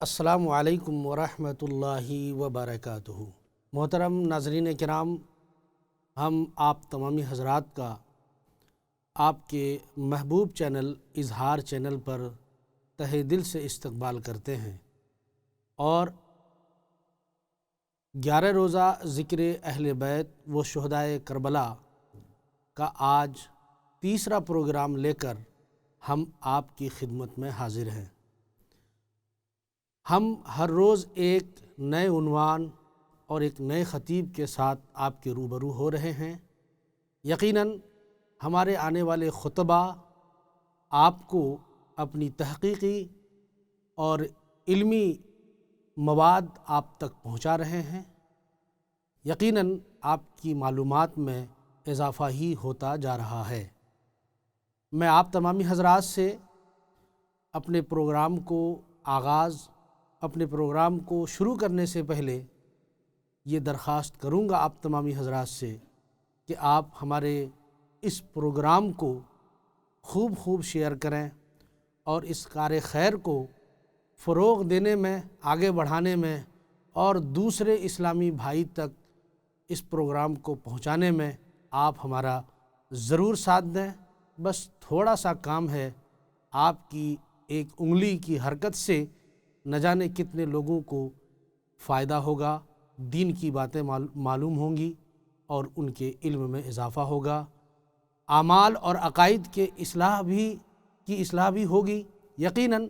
السلام علیکم ورحمۃ اللہ وبرکاتہ۔ محترم ناظرین کرام، ہم آپ تمامی حضرات کا آپ کے محبوب چینل اظہار چینل پر تہہ دل سے استقبال کرتے ہیں اور 11 روزہ ذکر اہل بیت و شہدائے کربلا کا آج تیسرا پروگرام لے کر ہم آپ کی خدمت میں حاضر ہیں۔ ہم ہر روز ایک نئے عنوان اور ایک نئے خطیب کے ساتھ آپ کے روبرو ہو رہے ہیں۔ یقیناً ہمارے آنے والے خطبہ آپ کو اپنی تحقیقی اور علمی مواد آپ تک پہنچا رہے ہیں۔ یقیناً آپ کی معلومات میں اضافہ ہی ہوتا جا رہا ہے۔ میں آپ تمامی حضرات سے اپنے پروگرام کو شروع کرنے سے پہلے یہ درخواست کروں گا آپ تمامی حضرات سے کہ آپ ہمارے اس پروگرام کو خوب شیئر کریں اور اس کار خیر کو فروغ دینے میں، آگے بڑھانے میں اور دوسرے اسلامی بھائی تک اس پروگرام کو پہنچانے میں آپ ہمارا ضرور ساتھ دیں۔ بس تھوڑا سا کام ہے، آپ کی ایک انگلی کی حرکت سے نہ جانے کتنے لوگوں کو فائدہ ہوگا، دین کی باتیں معلوم ہوں گی اور ان کے علم میں اضافہ ہوگا، اعمال اور عقائد کی اصلاح بھی ہوگی۔ یقیناً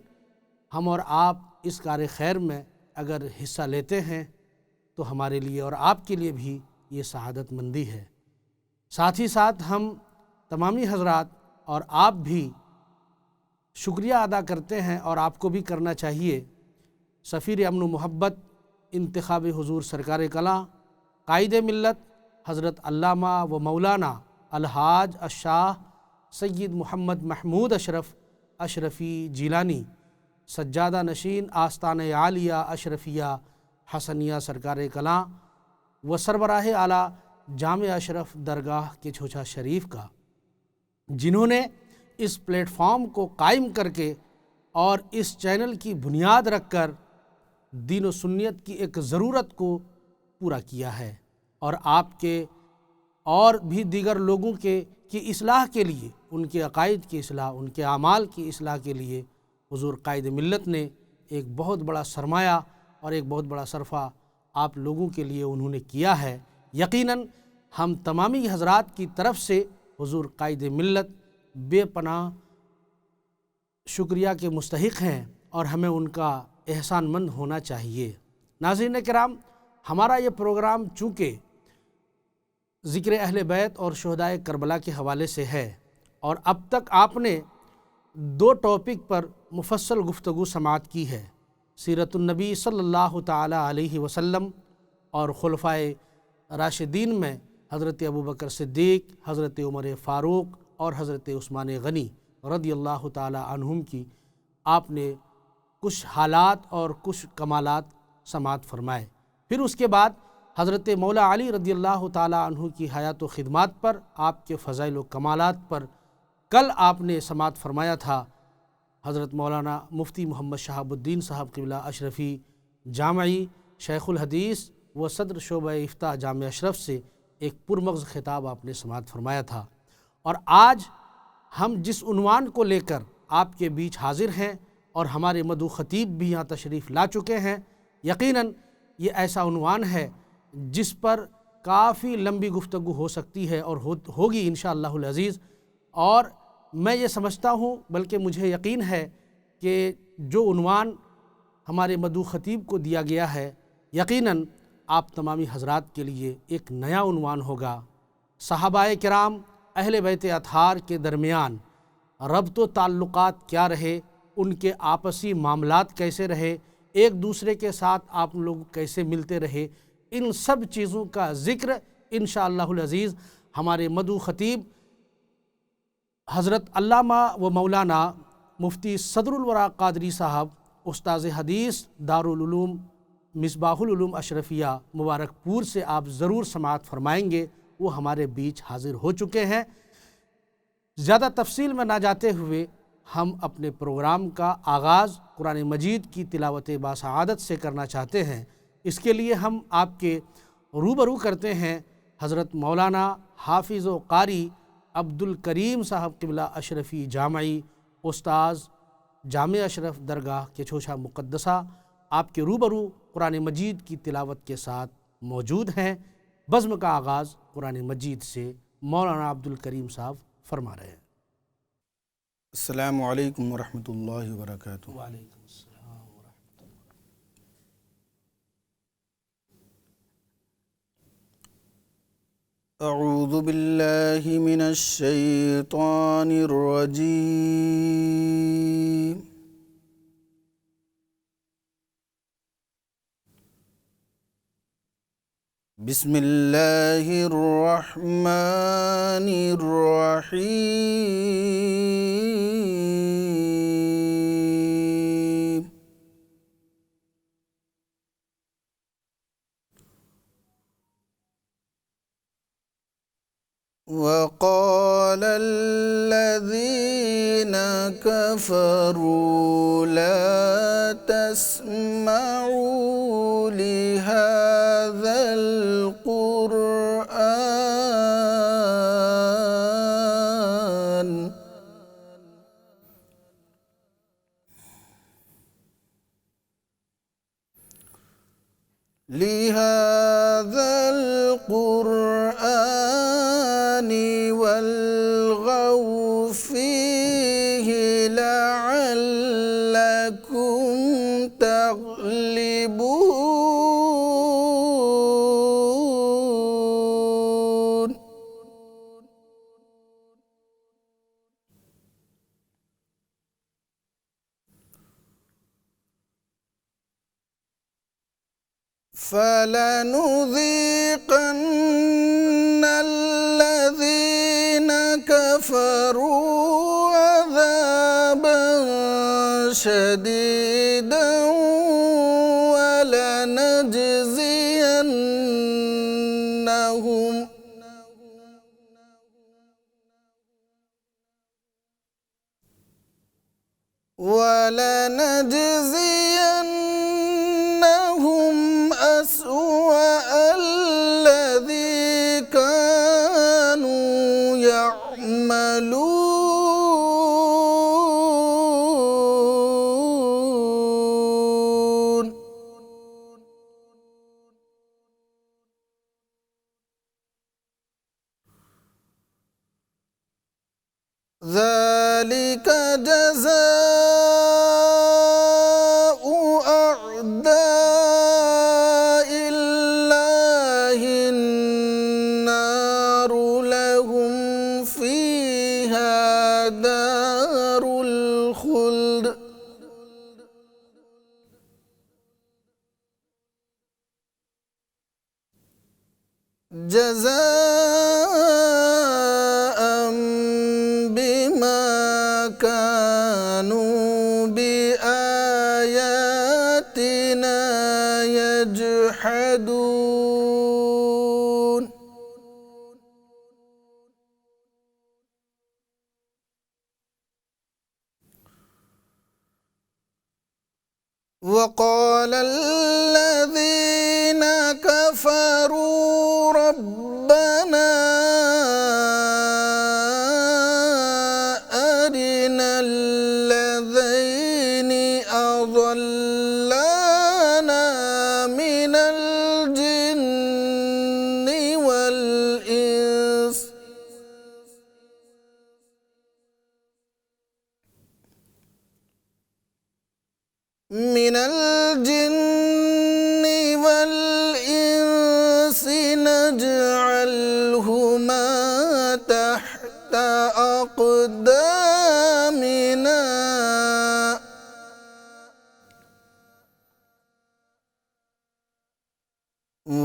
ہم اور آپ اس کار خیر میں اگر حصہ لیتے ہیں تو ہمارے لیے اور آپ کے لیے بھی یہ سعادت مندی ہے۔ ساتھ ہی ساتھ ہم تمامی حضرات اور آپ بھی شکریہ ادا کرتے ہیں اور آپ کو بھی کرنا چاہیے، سفیر امن و محبت انتخاب حضور سرکار کلاں قائد ملت حضرت علامہ و مولانا الحاج الشاہ سید محمد محمود اشرفی جیلانی سجادہ نشین آستانِ عالیہ اشرفیہ حسنیہ سرکار کلاں و سربراہ اعلیٰ جامع اشرف درگاہ کے چھوچا شریف کا، جنہوں نے اس پلیٹ فارم کو قائم کر کے اور اس چینل کی بنیاد رکھ کر دین و سنت کی ایک ضرورت کو پورا کیا ہے اور آپ کے اور بھی دیگر لوگوں کی اصلاح کے لیے، ان کے عقائد کی اصلاح، ان کے اعمال کی اصلاح کے لیے حضور قائد ملت نے ایک بہت بڑا سرمایہ اور ایک بہت بڑا صرفہ آپ لوگوں کے لیے انہوں نے کیا ہے۔ یقیناً ہم تمامی حضرات کی طرف سے حضور قائد ملت بے پناہ شکریہ کے مستحق ہیں اور ہمیں ان کا احسان مند ہونا چاہیے۔ ناظرین کرام، ہمارا یہ پروگرام چونکہ ذکر اہل بیت اور شہدائے کربلا کے حوالے سے ہے اور اب تک آپ نے 2 ٹاپک پر مفصل گفتگو سماعت کی ہے، سیرت النبی صلی اللہ تعالی علیہ وسلم اور خلفائے راشدین میں حضرت ابوبکر صدیق، حضرت عمر فاروق اور حضرت عثمان غنی رضی اللہ تعالی عنہم کی آپ نے کچھ حالات اور کچھ کمالات سماعت فرمائے۔ پھر اس کے بعد حضرت مولا علی رضی اللہ تعالی عنہ کی حیات و خدمات پر، آپ کے فضائل و کمالات پر کل آپ نے سماعت فرمایا تھا حضرت مولانا مفتی محمد شہاب الدین صاحب قبلہ اشرفی جامعی شیخ الحدیث و صدر شعبہ افتاء جامع اشرف سے ایک پرمغز خطاب آپ نے سماعت فرمایا تھا، اور آج ہم جس عنوان کو لے کر آپ کے بیچ حاضر ہیں اور ہمارے مدعو خطیب بھی یہاں تشریف لا چکے ہیں، یقیناً یہ ایسا عنوان ہے جس پر کافی لمبی گفتگو ہو سکتی ہے اور ہوگی انشاءاللہ العزیز، اور میں یہ سمجھتا ہوں، بلکہ مجھے یقین ہے کہ جو عنوان ہمارے مدعو خطیب کو دیا گیا ہے یقیناً آپ تمامی حضرات کے لیے ایک نیا عنوان ہوگا۔ صحابہ کرام اہل بیت اطہار کے درمیان ربط و تعلقات کیا رہے، ان کے آپسی معاملات کیسے رہے، ایک دوسرے کے ساتھ آپ لوگ کیسے ملتے رہے، ان سب چیزوں کا ذکر انشاءاللہ العزیز ہمارے مدعو خطیب حضرت علامہ و مولانا مفتی صدر الورا قادری صاحب استاذ حدیث دارالعلوم مصباح العلوم اشرفیہ مبارک پور سے آپ ضرور سماعت فرمائیں گے۔ وہ ہمارے بیچ حاضر ہو چکے ہیں۔ زیادہ تفصیل میں نہ جاتے ہوئے ہم اپنے پروگرام کا آغاز قرآن مجید کی تلاوت باسعادت سے کرنا چاہتے ہیں۔ اس کے لیے ہم آپ کے روبرو کرتے ہیں حضرت مولانا حافظ و قاری عبدالکریم صاحب قبلہ اشرفی جامعی، استاذ جامع اشرف درگاہ کے چوشا مقدسہ، آپ کے روبرو قرآن مجید کی تلاوت کے ساتھ موجود ہیں۔ بزم کا آغاز قرآن مجید سے مولانا عبدالکریم صاحب فرما رہے ہیں۔ السلام علیکم ورحمۃ اللہ وبرکاتہ۔ وعلیکم السلام ورحمۃ اللہ۔ اعوذ باللہ من الشیطان الرجیم۔ بسم اللہ الرحمن الرحیم۔ وقال الذين كفروا لا تسمعوا لهذا القرآن والغوا فيه لعلكم تغلبون۔ فلنذيقن الذين كفروا عذابا شديدا ولنجزينهم أسوأ الذي كانوا يعملون۔ ذلك جزاء أعداء الله النار لهم فيها دار الخلد جزاء بما كانوا بآياتنا يجحدون۔ وقال الذين كفروا ربنا أرنا الذين أضلانا من الجن والإنس نجعلهما تحت أقدامنا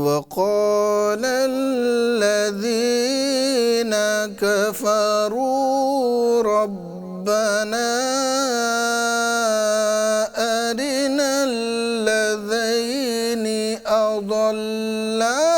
وقال الذين كفروا ربنا أرنا الذين أضلانا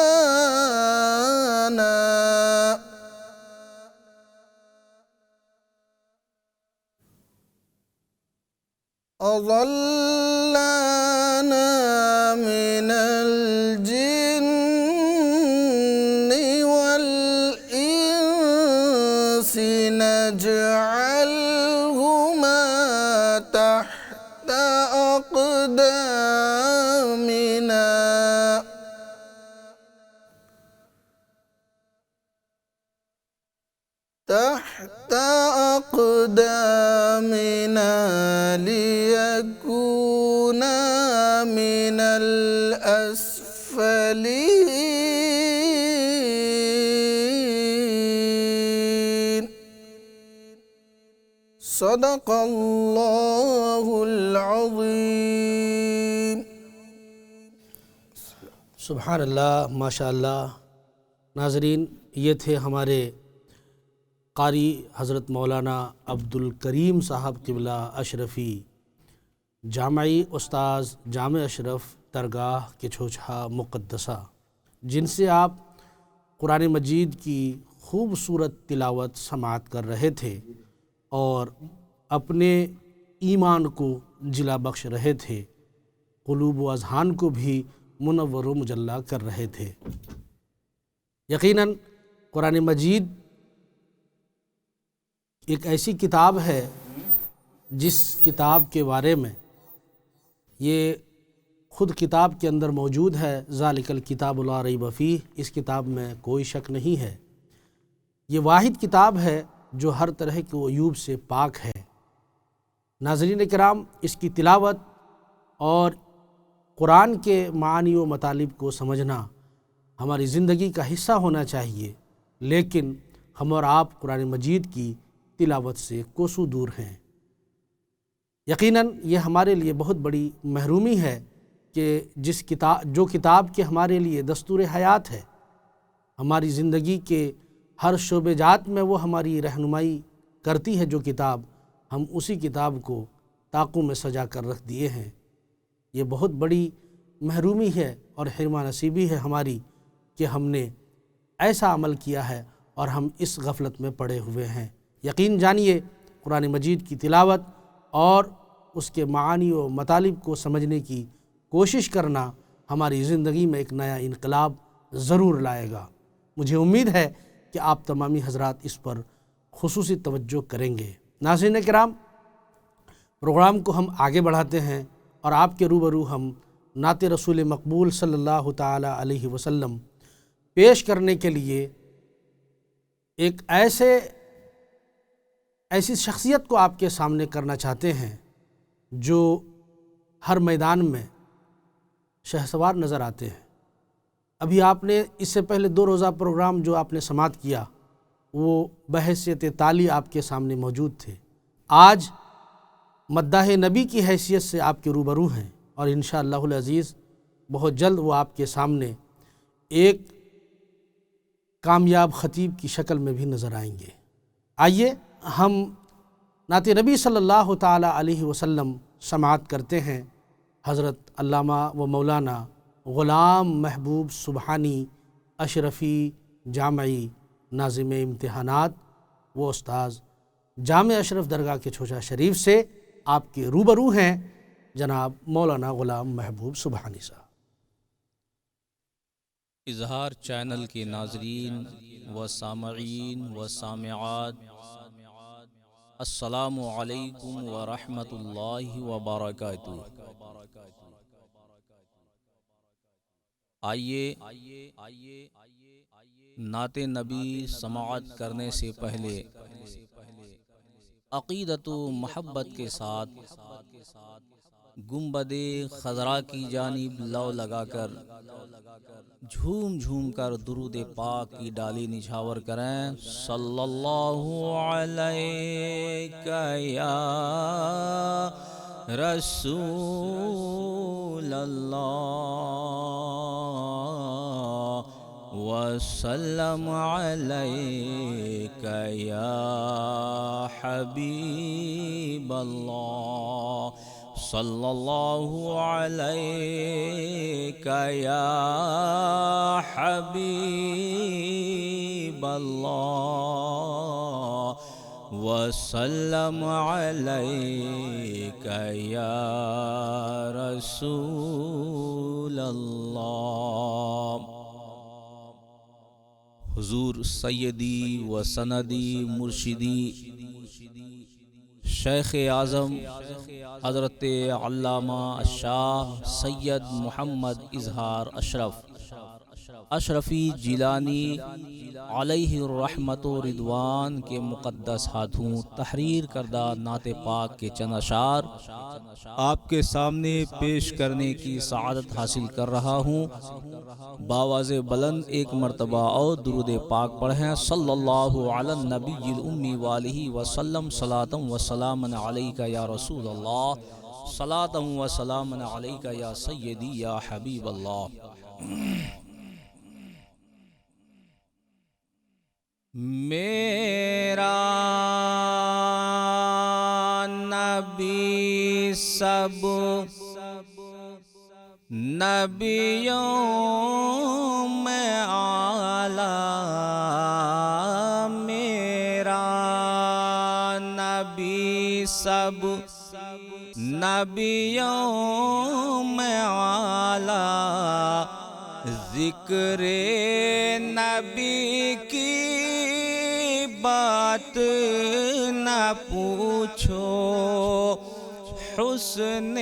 أقدامنا تحت أقدامنا ليكون من الأسفلين. صدق الله العظيم. سبحان اللہ، ماشاء اللہ۔ ناظرین، یہ تھے ہمارے قاری حضرت مولانا عبدالکریم صاحب قبلہ اشرفی، جامعی استاذ جامع اشرف درگاہ کے چھوچھا مقدسہ، جن سے آپ قرآن مجید کی خوبصورت تلاوت سماعت کر رہے تھے اور اپنے ایمان کو جلا بخش رہے تھے، قلوب و اذہان کو بھی منور و مجلہ کر رہے تھے۔ یقیناً قرآن مجید ایک ایسی کتاب ہے جس کتاب کے بارے میں یہ خود کتاب کے اندر موجود ہے، ذالک الکتاب لا ریب فیہ، اس کتاب میں کوئی شک نہیں ہے۔ یہ واحد کتاب ہے جو ہر طرح کے عیوب سے پاک ہے۔ ناظرین کرام، اس کی تلاوت اور قرآن کے معانی و مطالب کو سمجھنا ہماری زندگی کا حصہ ہونا چاہیے، لیکن ہم اور آپ قرآن مجید کی تلاوت سے کوسوں دور ہیں۔ یقیناً یہ ہمارے لیے بہت بڑی محرومی ہے کہ جو کتاب کے ہمارے لیے دستور حیات ہے، ہماری زندگی کے ہر شعبے جات میں وہ ہماری رہنمائی کرتی ہے، جو کتاب ہم اسی کتاب کو طاقوں میں سجا کر رکھ دیے ہیں۔ یہ بہت بڑی محرومی ہے اور حرمہ نصیبی ہے ہماری کہ ہم نے ایسا عمل کیا ہے اور ہم اس غفلت میں پڑے ہوئے ہیں۔ یقین جانیے، قرآن مجید کی تلاوت اور اس کے معانی و مطالب کو سمجھنے کی کوشش کرنا ہماری زندگی میں ایک نیا انقلاب ضرور لائے گا۔ مجھے امید ہے کہ آپ تمامی حضرات اس پر خصوصی توجہ کریں گے۔ ناظرین کرام، پروگرام کو ہم آگے بڑھاتے ہیں اور آپ کے روبرو ہم نعت رسول مقبول صلی اللہ تعالی علیہ وسلم پیش کرنے کے لیے ایک ایسی شخصیت کو آپ کے سامنے کرنا چاہتے ہیں جو ہر میدان میں شہسوار نظر آتے ہیں۔ ابھی آپ نے اس سے پہلے 2 روزہ پروگرام جو آپ نے سماعت کیا وہ بحیثیت تالی آپ کے سامنے موجود تھے۔ آج مداح نبی کی حیثیت سے آپ کے روبرو ہیں اور انشاءاللہ العزیز بہت جلد وہ آپ کے سامنے ایک کامیاب خطیب کی شکل میں بھی نظر آئیں گے۔ آئیے ہم نعت نبی صلی اللہ تعالی علیہ وسلم سماعت کرتے ہیں حضرت علامہ و مولانا غلام محبوب سبحانی اشرفی جامعی ناظم امتحانات وہ استاذ جامع اشرف درگاہ کے چھوچا شریف سے آپ کے روبرو ہیں جناب مولانا غلام محبوب سبحانی صاحب۔ اظہار چینل کے ناظرین و سامعین و سامعات، السلام علیکم ورحمۃ اللہ وبرکاتہ۔ آئیے نعت نبی سماعت کرنے سے پہلے عقیدت و محبت کے ساتھ گنبد خضرا کی جانب لو لگا کر جھوم جھوم کر درود پاک کی ڈالی نچھاور کریں۔ صلی اللہ علیہ یا رسول اللہ وسلم علیک یا حبیب اللہ، صلی اللہ علیک یا حبیب اللہ وسلم علیک یا رسول اللہ۔ حضور سیدی و سندی مرشدی شیخ اعظم حضرت علامہ الشاہ سید محمد اظہار اشرفی جیلانی علیہ الرحمت و رضوان کے مقدس ہاتھوں تحریر کردہ نعت پاک کے چند اشعار آپ کے سامنے پیش کرنے کی سعادت حاصل کر رہا ہوں۔ باواز بلند ایک مرتبہ اور درود پاک پڑھیں۔ صلی اللہ علی النبی الامی والہ وسلم صلاۃ و سلاما علیک یا رسول اللہ، صلاۃ و سلاما علیک یا سیدی یا حبیب اللہ۔ میرا نبی سب نبیوں میں اعلیٰ، میرا نبی سب نبیوں میں اعلیٰ، ذکر نبی کی بات نہ پوچھو، حسن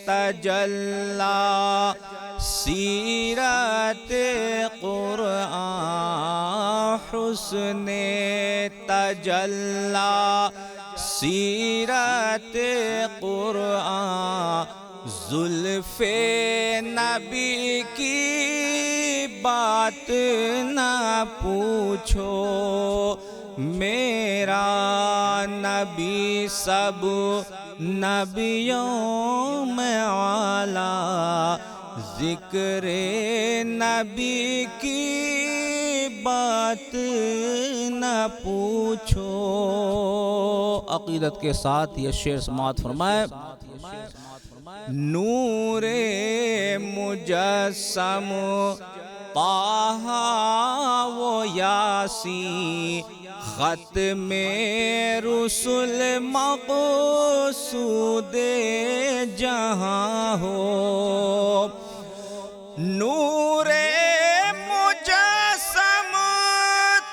تجلی سیرت قرآن، حسن تجلی سیرت قرآن، زلف نبی کی بات نہ پوچھو، میرا نبی سب نبیوں میں اعلیٰ، ذکر نبی کی بات نہ پوچھو۔ عقیدت کے ساتھ یہ شعر سماعت فرمائے۔ نور مجسم طہ و یاسین، ختم رسل مقصود جہاں ہو، نور مجسم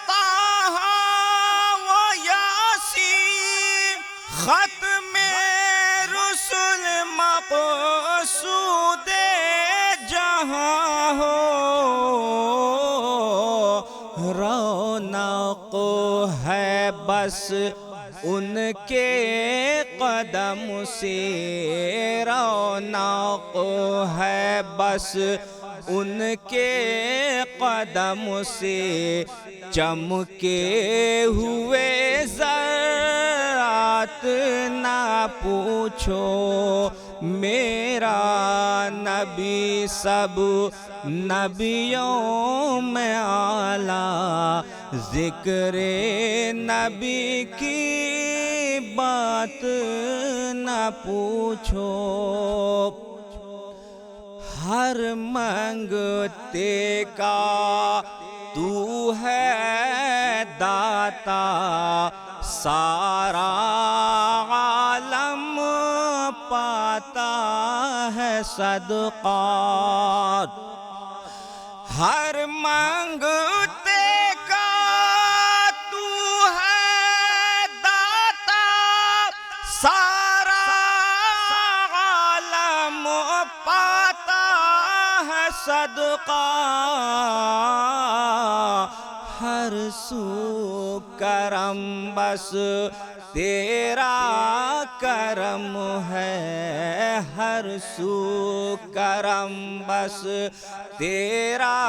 طہ و یاسین، ختم رسل مقصود جہاں ہو، رونق ہے بس ان کے قدم سے، رونق ہے بس ان کے قدم سے، چمکے ہوئے ذرات نہ پوچھو، میرا نبی سب نبیوں میں اعلیٰ، ذکر نبی کی بات نہ پوچھو، ہر منگتے کا تو ہے داتا، سارا عالم پاتا ہے صدقات، ہر منگتے کا تو ہے داتا، سارا عالم پاتا ہے صدقہ، ہر سو کرم بس تیرا کرم ہے، ہر سو کرم بس تیرا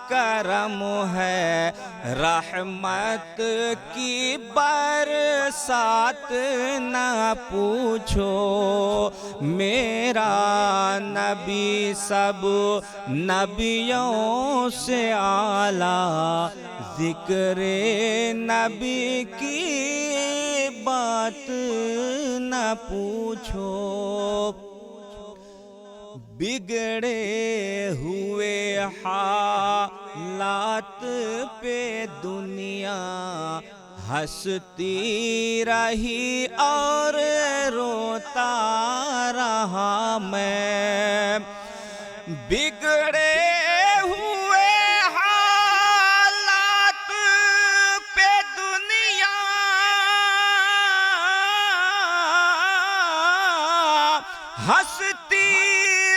کرم ہے، رحمت کی برسات نہ پوچھو، میرا نبی سب نبیوں سے اعلیٰ، ذکر نبی کی بات نہ پوچھو، بگڑے ہوئے حالات پہ دنیا ہنستی رہی اور روتا رہا میں، بگڑے ہوئے حالات پہ دنیا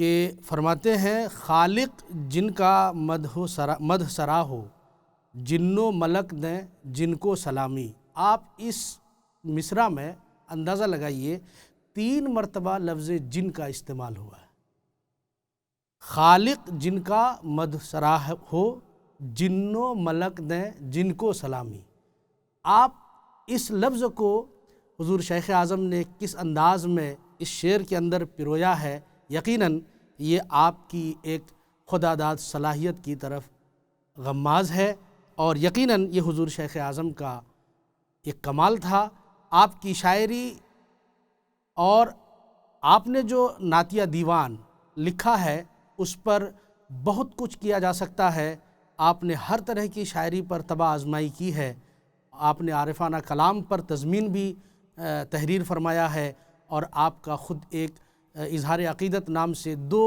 کہ فرماتے ہیں خالق جن کا مدح سرا ہو، جن و ملک دیں جن کو سلامی۔ آپ اس مصرع میں اندازہ لگائیے 3 مرتبہ لفظ جن کا استعمال ہوا ہے۔ خالق جن کا مدح سرا ہو، جن و ملک دیں جن کو سلامی۔ آپ اس لفظ کو حضور شیخ اعظم نے کس انداز میں اس شعر کے اندر پرویا ہے، یقیناً یہ آپ کی ایک خداداد صلاحیت کی طرف غماز ہے، اور یقیناً یہ حضور شیخ اعظم کا ایک کمال تھا۔ آپ کی شاعری اور آپ نے جو نعتیہ دیوان لکھا ہے اس پر بہت کچھ کیا جا سکتا ہے۔ آپ نے ہر طرح کی شاعری پر طبع آزمائی کی ہے، آپ نے عارفانہ کلام پر تضمین بھی تحریر فرمایا ہے، اور آپ کا خود ایک اظہار عقیدت نام سے 2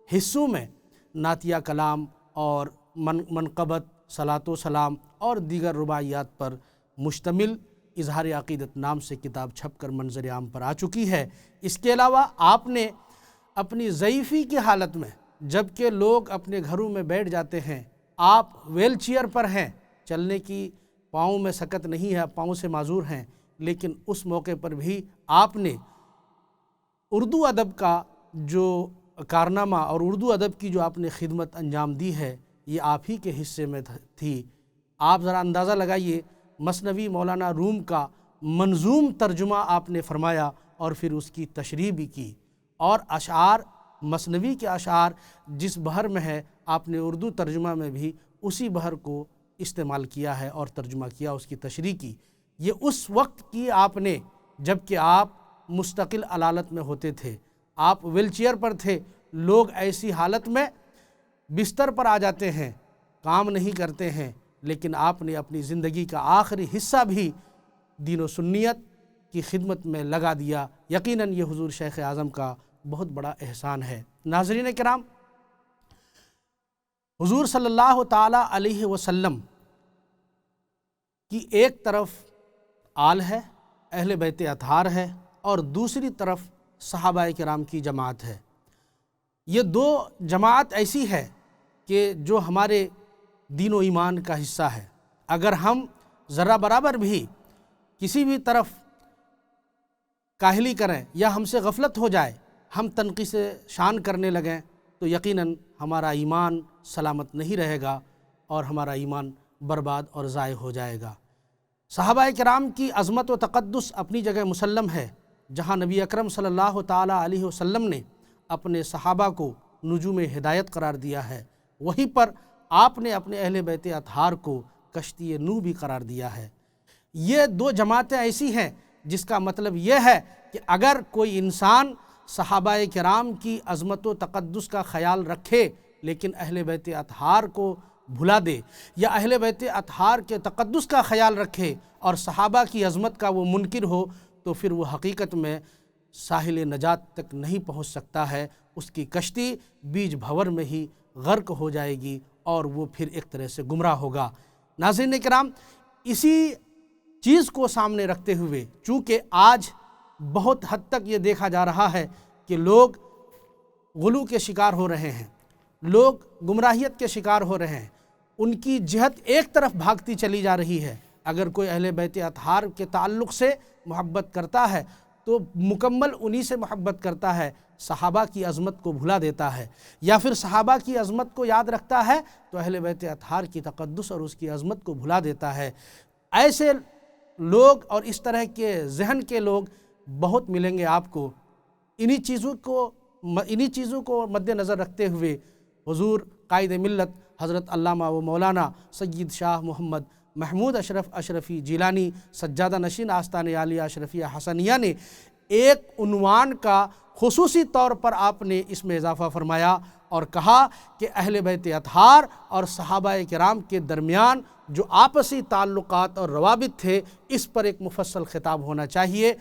حصوں میں نعتیہ کلام اور منقبت، صلاۃ و سلام اور دیگر رباعیات پر مشتمل اظہار عقیدت نام سے کتاب چھپ کر منظر عام پر آ چکی ہے۔ اس کے علاوہ آپ نے اپنی ضعیفی کی حالت میں، جب کہ لوگ اپنے گھروں میں بیٹھ جاتے ہیں، آپ ویل چیئر پر ہیں، چلنے کی پاؤں میں سکت نہیں ہے، پاؤں سے معذور ہیں، لیکن اس موقع پر بھی آپ نے اردو ادب کا جو کارنامہ اور اردو ادب کی جو آپ نے خدمت انجام دی ہے، یہ آپ ہی کے حصے میں تھی۔ آپ ذرا اندازہ لگائیے، مثنوی مولانا روم کا منظوم ترجمہ آپ نے فرمایا اور پھر اس کی تشریح بھی کی، اور اشعار، مثنوی کے اشعار جس بحر میں ہے، آپ نے اردو ترجمہ میں بھی اسی بحر کو استعمال کیا ہے اور ترجمہ کیا، اس کی تشریح کی۔ یہ اس وقت کی آپ نے جب کہ آپ مستقل علالت میں ہوتے تھے، آپ ویل چیئر پر تھے، لوگ ایسی حالت میں بستر پر آ جاتے ہیں، کام نہیں کرتے ہیں، لیکن آپ نے اپنی زندگی کا آخری حصہ بھی دین و سنیت کی خدمت میں لگا دیا۔ یقیناً یہ حضور شیخ اعظم کا بہت بڑا احسان ہے۔ ناظرین کرام، حضور صلی اللہ تعالیٰ علیہ وسلم کی ایک طرف آل ہے، اہل بیت اطہار ہے، اور دوسری طرف صحابہ کرام کی جماعت ہے۔ یہ 2 جماعت ایسی ہے کہ جو ہمارے دین و ایمان کا حصہ ہے۔ اگر ہم ذرہ برابر بھی کسی بھی طرف کاہلی کریں یا ہم سے غفلت ہو جائے، ہم تنقیص شان کرنے لگیں، تو یقیناً ہمارا ایمان سلامت نہیں رہے گا اور ہمارا ایمان برباد اور ضائع ہو جائے گا۔ صحابہ کرام کی عظمت و تقدس اپنی جگہ مسلم ہے۔ جہاں نبی اکرم صلی اللہ تعالیٰ علیہ وسلم نے اپنے صحابہ کو نجوم ہدایت قرار دیا ہے، وہیں پر آپ نے اپنے اہل بیت اطہار کو کشتی نوح بھی قرار دیا ہے۔ یہ 2 جماعتیں ایسی ہیں جس کا مطلب یہ ہے کہ اگر کوئی انسان صحابہ کرام کی عظمت و تقدس کا خیال رکھے لیکن اہل بیت اطہار کو بھلا دے، یا اہل بیت اطہار کے تقدس کا خیال رکھے اور صحابہ کی عظمت کا وہ منکر ہو، تو پھر وہ حقیقت میں ساحل نجات تک نہیں پہنچ سکتا ہے، اس کی کشتی بیچ بھنور میں ہی غرق ہو جائے گی اور وہ پھر ایک طرح سے گمراہ ہوگا۔ ناظرین کرام، اسی چیز کو سامنے رکھتے ہوئے، چونکہ آج بہت حد تک یہ دیکھا جا رہا ہے کہ لوگ غلو کے شکار ہو رہے ہیں، لوگ گمراہیت کے شکار ہو رہے ہیں، ان کی جہت ایک طرف بھاگتی چلی جا رہی ہے۔ اگر کوئی اہل بیت اطہار کے تعلق سے محبت کرتا ہے تو مکمل انہی سے محبت کرتا ہے، صحابہ کی عظمت کو بھلا دیتا ہے، یا پھر صحابہ کی عظمت کو یاد رکھتا ہے تو اہل بیت اطہار کی تقدس اور اس کی عظمت کو بھلا دیتا ہے۔ ایسے لوگ اور اس طرح کے ذہن کے لوگ بہت ملیں گے آپ کو۔ انہی چیزوں کو مد نظر رکھتے ہوئے حضور قائد ملت حضرت علامہ و مولانا سید شاہ محمد محمود اشرف اشرفی جیلانی سجادہ نشین آستان عالیہ اشرفیہ حسنیہ نے ایک عنوان کا خصوصی طور پر آپ نے اس میں اضافہ فرمایا اور کہا کہ اہل بیت اطہار اور صحابہ کرام کے درمیان جو آپسی تعلقات اور روابط تھے، اس پر ایک مفصل خطاب ہونا چاہیے۔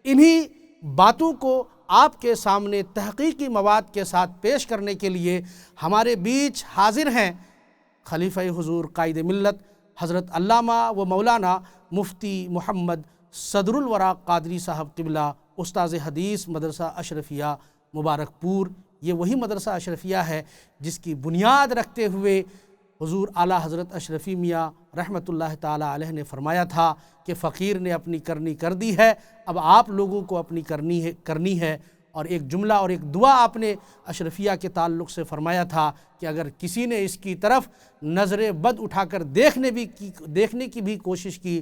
انہی باتوں کو آپ کے سامنے تحقیقی مواد کے ساتھ پیش کرنے کے لیے ہمارے بیچ حاضر ہیں خلیفہ حضور قائد ملت حضرت علامہ و مولانا مفتی محمد صدر الورا قادری صاحب قبلہ، استاذ حدیث مدرسہ اشرفیہ مبارک پور یہ وہی مدرسہ اشرفیہ ہے جس کی بنیاد رکھتے ہوئے حضور اعلیٰ حضرت اشرفی میاں رحمۃ اللہ تعالیٰ علیہ نے فرمایا تھا کہ فقیر نے اپنی کرنی کر دی ہے، اب آپ لوگوں کو اپنی کرنی ہے۔ اور ایک جملہ اور ایک دعا آپ نے اشرفیہ کے تعلق سے فرمایا تھا کہ اگر کسی نے اس کی طرف نظر بد اٹھا کر دیکھنے کی بھی کوشش کی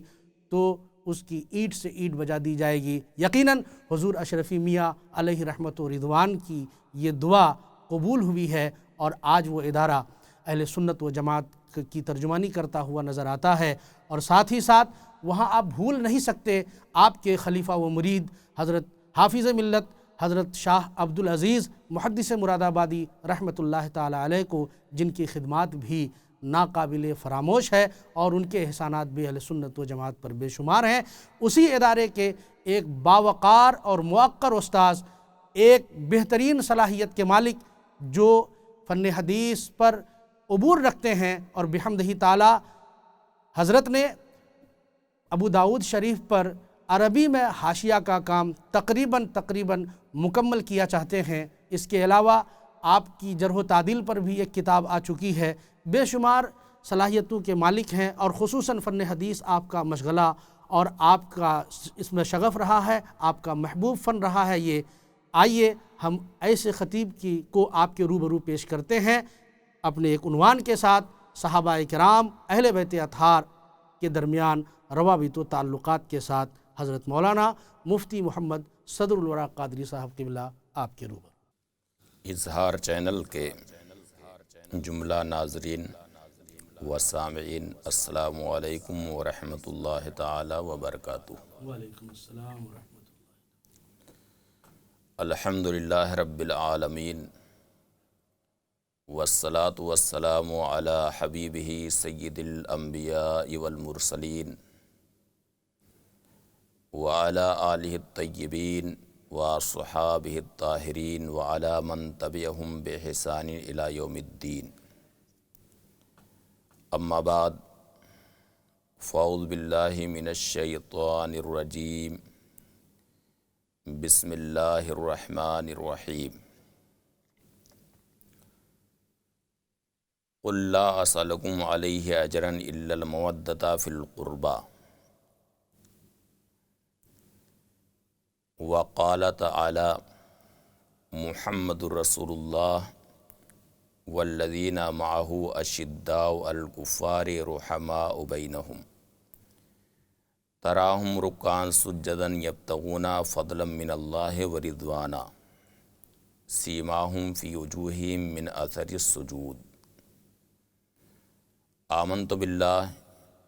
تو اس کی اینٹ سے اینٹ بجا دی جائے گی۔ یقیناً حضور اشرفی میاں علیہ رحمت و رضوان کی یہ دعا قبول ہوئی ہے، اور آج وہ ادارہ اہل سنت و جماعت کی ترجمانی کرتا ہوا نظر آتا ہے۔ اور ساتھ ہی ساتھ وہاں آپ بھول نہیں سکتے آپ کے خلیفہ و مرید حضرت حافظ ملت حضرت شاہ عبدالعزیز محدث مراد آبادی رحمۃ اللہ تعالیٰ علیہ کو، جن کی خدمات بھی ناقابل فراموش ہے اور ان کے احسانات بھی اہل سنت و جماعت پر بے شمار ہیں۔ اسی ادارے کے ایک باوقار اور موقر استاذ، ایک بہترین صلاحیت کے مالک، جو فن حدیث پر عبور رکھتے ہیں، اور بحمدہ تعالی حضرت نے ابو داود شریف پر عربی میں حاشیہ کا کام تقریباً مکمل کیا چاہتے ہیں۔ اس کے علاوہ آپ کی جرح و تعدیل پر بھی ایک کتاب آ چکی ہے۔ بے شمار صلاحیتوں کے مالک ہیں، اور خصوصاً فن حدیث آپ کا مشغلہ اور آپ کا اس میں شغف رہا ہے، آپ کا محبوب فن رہا ہے یہ۔ آئیے ہم ایسے خطیب کو آپ کے روبرو پیش کرتے ہیں اپنے ایک عنوان کے ساتھ، صحابہ کرام اہل بیت اطہار کے درمیان روابط و تعلقات کے ساتھ، حضرت مولانا مفتی محمد صدر الورا قادری صاحب قبلہ آپ کے روبرو۔ اظہار چینل کے جملہ ناظرین و سامعین، السلام علیکم ورحمۃ اللہ تعالی وبرکاتہ۔ وعلیکم السلام ورحمۃ اللہ۔ الحمدللہ رب العالمین، والصلاة والسلام علی حبیبہ سید الانبیاء والمرسلین، وعلی آلہ الطیبین وصحابہ الطاہرین، وعلی من تبعہم بإحسان الی یوم الدین۔ اما بعد، فاعوذ باللہ من الشیطان الرجیم، بسم اللہ الرحمن الرحیم۔ قل لا اسألکم علیہ اجرا الا المودۃ فی القربى، وقال تعالی محمد رسول اللہ والذین معہ اشداء علی الکفار رحماء بینہم، تراہم رکعا سجدا یبتغون فضلا من اللہ ورضوانا، سیماہم فی وجوہہم من اثر السجود۔ آمنت باللہ،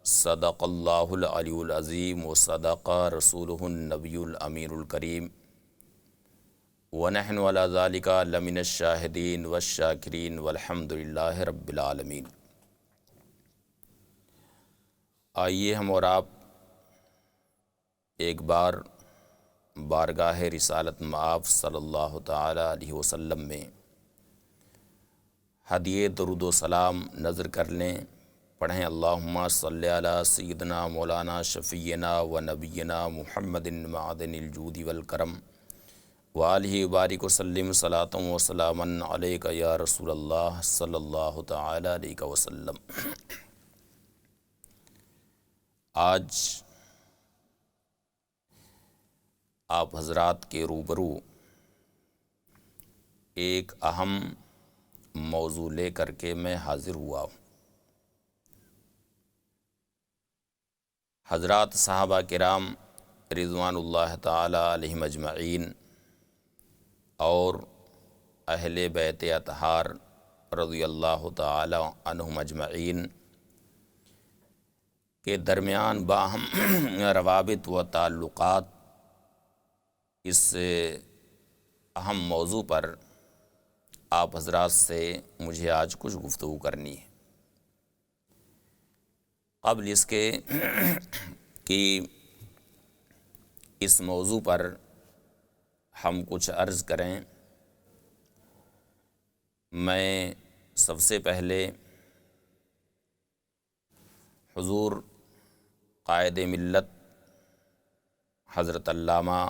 صدق اللہ العلی العظیم، وصدق رسولہ النبی الامین الکریم، ونحن علی ذالک لمن الشاہدین والشاکرین، والحمد للہ رب العالمین۔ آئیے ہم اور آپ ایک بار بارگاہ رسالت مآب صلی اللہ تعالی علیہ وسلم میں ہدیہ درود و سلام نظر کر لیں۔ پڑھیں اللہم صلی علی سیدنا مولانا شفیعنا و نبینا محمد معدن الجود والکرم، وآلہ بارک وسلم صلاۃ و سلاما علیک یا رسول اللہ صلی اللہ تعالی علیہ وسلم۔ آج آپ حضرات کے روبرو ایک اہم موضوع لے کر کے میں حاضر ہوا ہوں۔ حضرات صحابہ کرام رضوان اللہ تعالی علیہم اجمعین اور اہل بیت اطہار رضی اللہ تعالی عنہم اجمعین کے درمیان باہم روابط و تعلقات، اس اہم موضوع پر آپ حضرات سے مجھے آج کچھ گفتگو کرنی ہے۔ قبل اس کے کہ اس موضوع پر ہم کچھ عرض کریں، میں سب سے پہلے حضور قائد ملت حضرت علامہ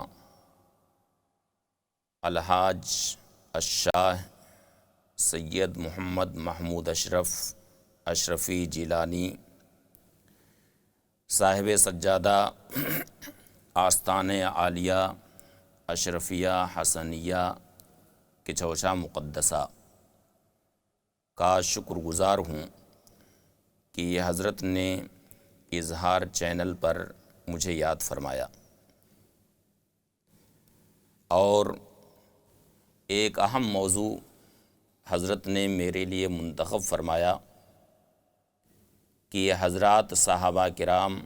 الحاج الشاہ سید محمد محمود اشرفی جیلانی صاحب سجادہ آستان عالیہ اشرفیہ حسنیہ کچھوچا مقدسہ کا شکر گزار ہوں کہ یہ حضرت نے اظہار چینل پر مجھے یاد فرمایا اور ایک اہم موضوع حضرت نے میرے لیے منتخب فرمایا کہ یہ حضرات صحابہ کرام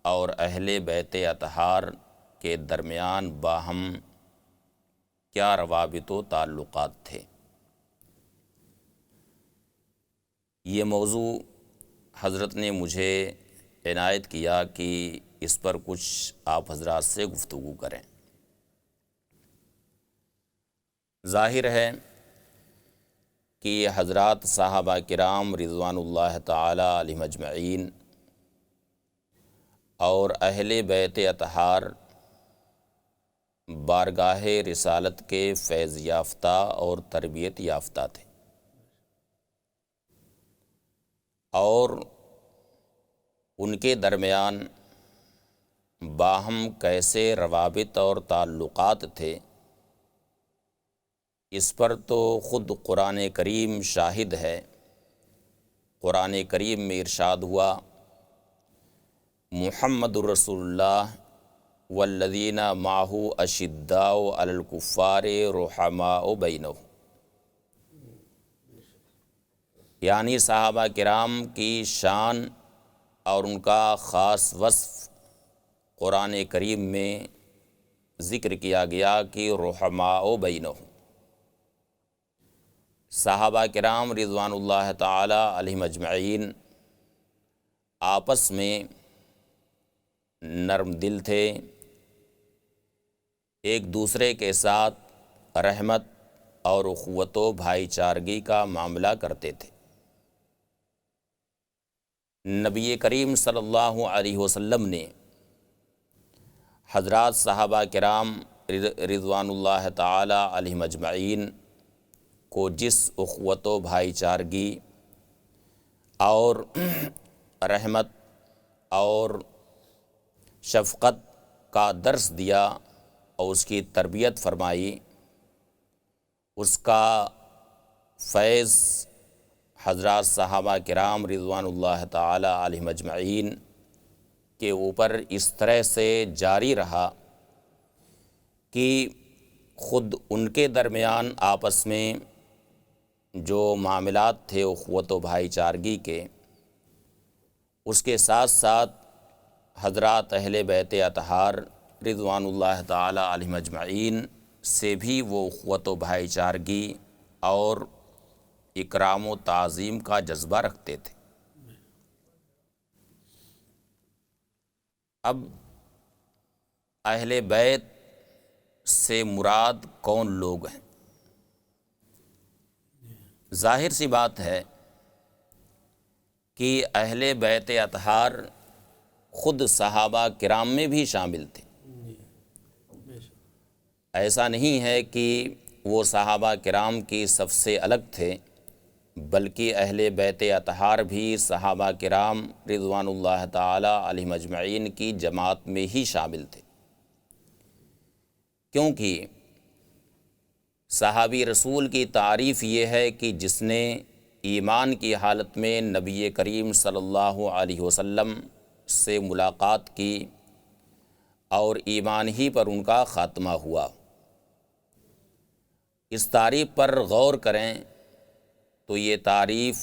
اور اہل بیت اطہار کے درمیان باہم کیا روابط و تعلقات تھے۔ یہ موضوع حضرت نے مجھے عنایت کیا کہ اس پر کچھ آپ حضرات سے گفتگو کریں۔ ظاہر ہے کہ یہ حضرات صحابہ کرام رضوان اللہ تعالی علیہم اجمعین اور اہل بیت اطہار بارگاہ رسالت کے فیض یافتہ اور تربیت یافتہ تھے، اور ان کے درمیان باہم کیسے روابط اور تعلقات تھے، اس پر تو خود قرآن کریم شاہد ہے۔ قرآن کریم میں ارشاد ہوا، محمد الرسول اللہ والذین معہ اشداء علی الکفار رحماء بینہم، یعنی صحابہ کرام کی شان اور ان کا خاص وصف قرآن کریم میں ذکر کیا گیا کہ رحماء بینہم، صحابہ کرام رضوان اللہ تعالی علیہم اجمعین آپس میں نرم دل تھے، ایک دوسرے کے ساتھ رحمت اور اخوت و بھائی چارگی کا معاملہ کرتے تھے۔ نبی کریم صلی اللہ علیہ وسلم نے حضرات صحابہ کرام رضوان اللہ تعالی علیہم اجمعین کو جس اخوت و بھائی چارگی اور رحمت اور شفقت کا درس دیا اور اس کی تربیت فرمائی، اس کا فیض حضرات صحابہ کرام رضوان اللہ تعالی علیہم اجمعین کے اوپر اس طرح سے جاری رہا کہ خود ان کے درمیان آپس میں جو معاملات تھے اخوت و بھائی چارگی کے، اس کے ساتھ ساتھ حضرات اہل بیت اطہار رضوان اللہ تعالی علیہم اجمعین سے بھی وہ اخوت و بھائی چارگی اور اکرام و تعظیم کا جذبہ رکھتے تھے۔ اب اہل بیت سے مراد کون لوگ ہیں؟ ظاہر سی بات ہے کہ اہل بیت اطہار خود صحابہ کرام میں بھی شامل تھے۔ ایسا نہیں ہے کہ وہ صحابہ کرام کی صف سے الگ تھے، بلکہ اہل بیت اطہار بھی صحابہ کرام رضوان اللہ تعالی علیہم اجمعین کی جماعت میں ہی شامل تھے، کیونکہ صحابی رسول کی تعریف یہ ہے کہ جس نے ایمان کی حالت میں نبی کریم صلی اللہ علیہ وسلم سے ملاقات کی اور ایمان ہی پر ان کا خاتمہ ہوا۔ اس تعریف پر غور کریں تو یہ تعریف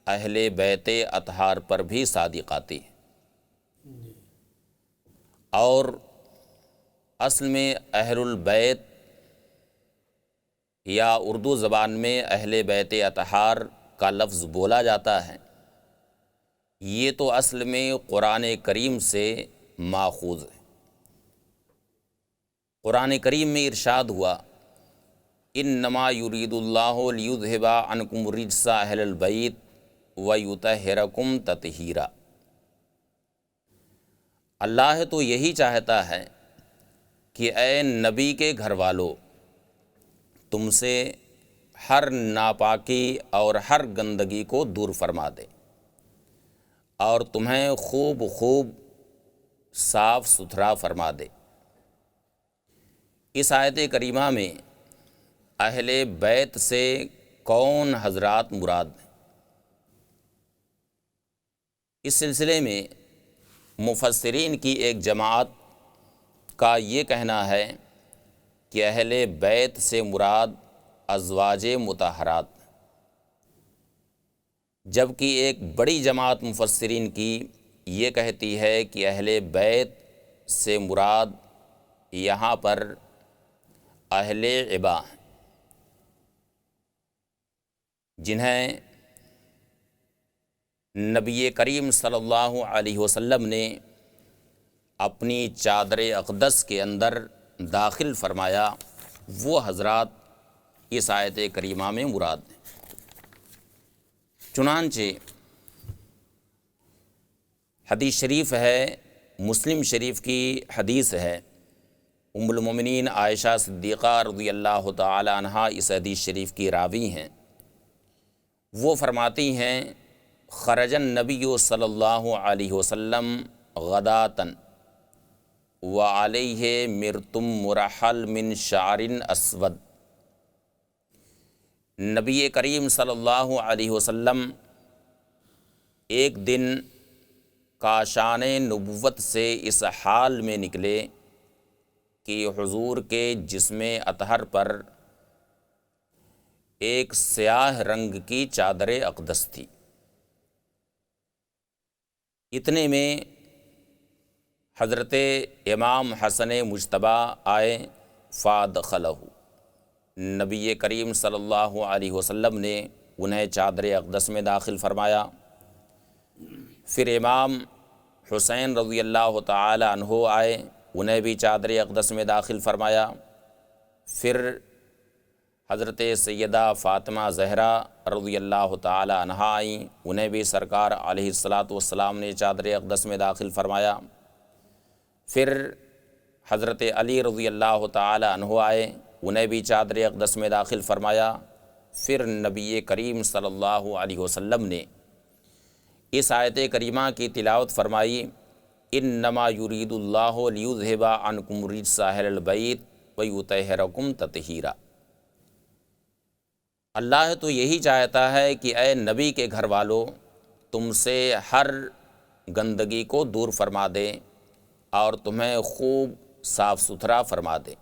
اہل بیت اطہار پر بھی صادق آتی ہے، اور اصل میں اہل البیت یا اردو زبان میں اہل بیت اطہار کا لفظ بولا جاتا ہے، یہ تو اصل میں قرآن کریم سے ماخوذ ہے۔ قرآن کریم میں ارشاد ہوا، انما یرید اللہ لیذھب عنکم الرجس اہل البیت ویطہرکم تطہیرا، اللہ تو یہی چاہتا ہے کہ اے نبی کے گھر والو، تم سے ہر ناپاکی اور ہر گندگی کو دور فرما دے اور تمہیں خوب خوب صاف ستھرا فرما دے۔ اس آیت کریمہ میں اہل بیت سے کون حضرات مراد ہیں؟ اس سلسلے میں مفسرین کی ایک جماعت کا یہ کہنا ہے کہ اہل بیت سے مراد ازواج مطہرات، جبکہ ایک بڑی جماعت مفسرین کی یہ کہتی ہے کہ اہل بیت سے مراد یہاں پر اہل عبا، جنہیں نبی کریم صلی اللہ علیہ وسلم نے اپنی چادر اقدس کے اندر داخل فرمایا، وہ حضرات اس آیت کریمہ میں مراد ہیں۔ چنانچہ حدیث شریف ہے، مسلم شریف کی حدیث ہے، ام المومنین عائشہ صدیقہ رضی اللہ تعالی عنہا اس حدیث شریف کی راوی ہیں۔ وہ فرماتی ہیں خرج النبی صلی اللہ علیہ وسلم غداتن وعلیہ مرتم مرحل من شعر اسود۔ نبی کریم صلی اللہ علیہ وسلم ایک دن کاشان نبوت سے اس حال میں نکلے کہ حضور کے جسم اطہر پر ایک سیاہ رنگ کی چادر اقدس تھی۔ اتنے میں حضرت امام حسن مجتبیٰ آئے فادخلہ، نبی کریم صلی اللہ علیہ وسلم نے انہیں چادر اقدس میں داخل فرمایا۔ پھر امام حسین رضی اللہ تعالی عنہ آئے، انہیں بھی چادر اقدس میں داخل فرمایا۔ پھر حضرت سیدہ فاطمہ زہرا رضی اللہ تعالی عنہا آئیں، انہیں بھی سرکار علیہ الصلاۃ والسلام نے چادر اقدس میں داخل فرمایا۔ پھر حضرت علی رضی اللہ تعالی عنہ آئے، انہیں بھی چادر اقدس میں داخل فرمایا۔ پھر نبی کریم صلی اللہ علیہ وسلم نے اس آیت کریمہ کی تلاوت فرمائی، انما یرید اللہ لیذھب عنکم الرجس اہل البیت ویطہرکم تطہیرا۔ اللہ تو یہی چاہتا ہے کہ اے نبی کے گھر والو، تم سے ہر گندگی کو دور فرما دے اور تمہیں خوب صاف ستھرا فرما دے۔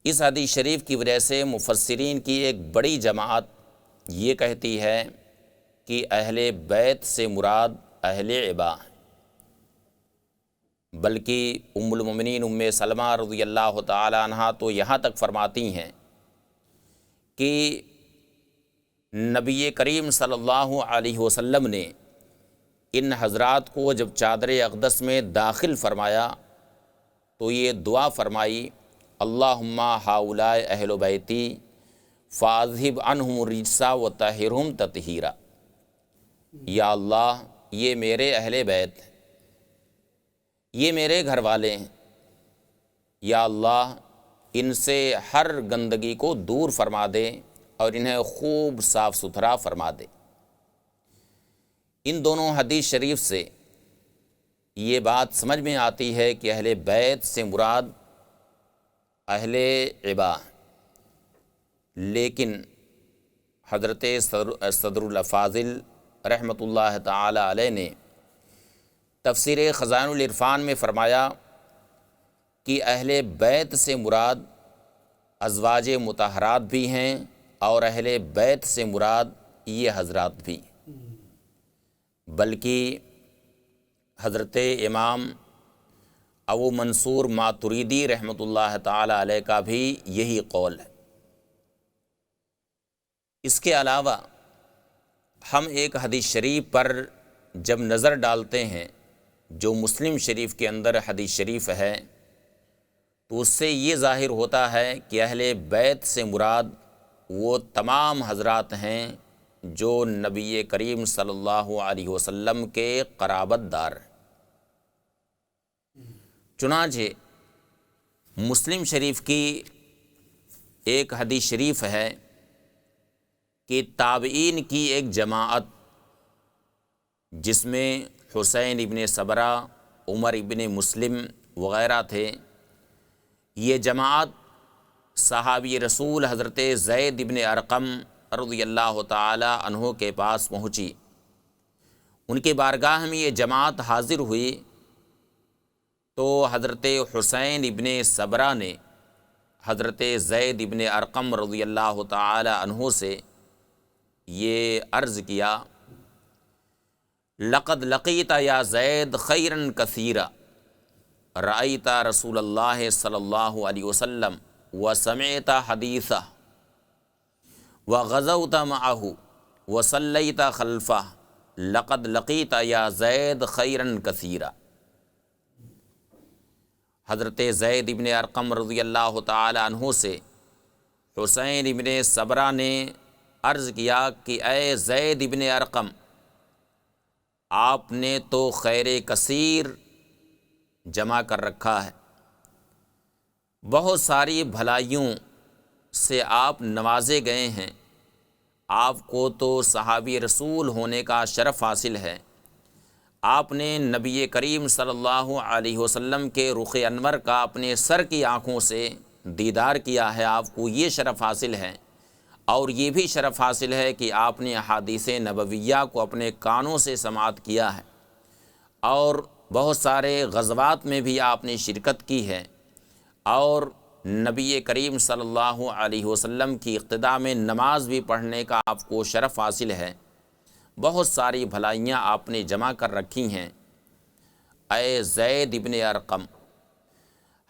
اس حدیث شریف کی وجہ سے مفسرین کی ایک بڑی جماعت یہ کہتی ہے کہ اہل بیت سے مراد اہل عبا، بلکہ ام المومنین ام سلمہ رضی اللہ تعالی عنہا تو یہاں تک فرماتی ہیں کہ نبی کریم صلی اللہ علیہ وسلم نے ان حضرات کو جب چادر اقدس میں داخل فرمایا تو یہ دعا فرمائی، اللہم ہؤلاء اہل بیتی فاذھب عنہم الرجس وطہرہم تطہیرا۔ یا اللہ، یہ میرے اہل بیت، یہ میرے گھر والے ہیں، یا اللہ ان سے ہر گندگی کو دور فرما دے اور انہیں خوب صاف ستھرا فرما دے۔ ان دونوں حدیث شریف سے یہ بات سمجھ میں آتی ہے کہ اہل بیت سے مراد اہل عبا، لیکن حضرت صدر الافاضل رحمۃ اللہ تعالی علیہ نے تفسیر خزائن العرفان میں فرمایا کہ اہل بیت سے مراد ازواج مطہرات بھی ہیں اور اہل بیت سے مراد یہ حضرات بھی، بلکہ حضرت امام ابو منصور ماتریدی رحمۃ اللہ تعالی علیہ کا بھی یہی قول ہے۔ اس کے علاوہ ہم ایک حدیث شریف پر جب نظر ڈالتے ہیں جو مسلم شریف کے اندر حدیث شریف ہے، تو اس سے یہ ظاہر ہوتا ہے کہ اہل بیت سے مراد وہ تمام حضرات ہیں جو نبی کریم صلی اللہ علیہ وسلم کے قرابت دار۔ چنانچہ مسلم شریف کی ایک حدیث شریف ہے کہ تابعین کی ایک جماعت جس میں حسین ابن صبرہ، عمر ابن مسلم وغیرہ تھے، یہ جماعت صحابی رسول حضرت زید ابن ارقم رضی اللہ تعالی عنہ کے پاس پہنچی۔ ان کے بارگاہ میں یہ جماعت حاضر ہوئی تو حضرت حسین ابن صبرہ نے حضرت زید ابن ارقم رضی اللہ تعالی عنہ سے یہ عرض کیا، لقد لقیت یا زید خیرا کثیرا رأیت رسول اللہ صلی اللہ علیہ وسلم وسمعت حدیثہ وغزوت معہ وصلیت خلفہ لقد لقیت یا زید خیرا کثیرا۔ حضرت زید ابن ارقم رضی اللہ تعالی عنہ سے حسین ابن صبرہ نے عرض کیا کہ اے زید ابن ارقم، آپ نے تو خیر کثیر جمع کر رکھا ہے، بہت ساری بھلائیوں سے آپ نوازے گئے ہیں، آپ کو تو صحابی رسول ہونے کا شرف حاصل ہے، آپ نے نبی کریم صلی اللہ علیہ وسلم کے رخ انور کا اپنے سر کی آنکھوں سے دیدار کیا ہے، آپ کو یہ شرف حاصل ہے، اور یہ بھی شرف حاصل ہے کہ آپ نے احادیث نبویہ کو اپنے کانوں سے سماعت کیا ہے، اور بہت سارے غزوات میں بھی آپ نے شرکت کی ہے، اور نبی کریم صلی اللہ علیہ وسلم کی اقتداء میں نماز بھی پڑھنے کا آپ کو شرف حاصل ہے، بہت ساری بھلائیاں آپ نے جمع کر رکھی ہیں۔ اے زید ابن ارقم،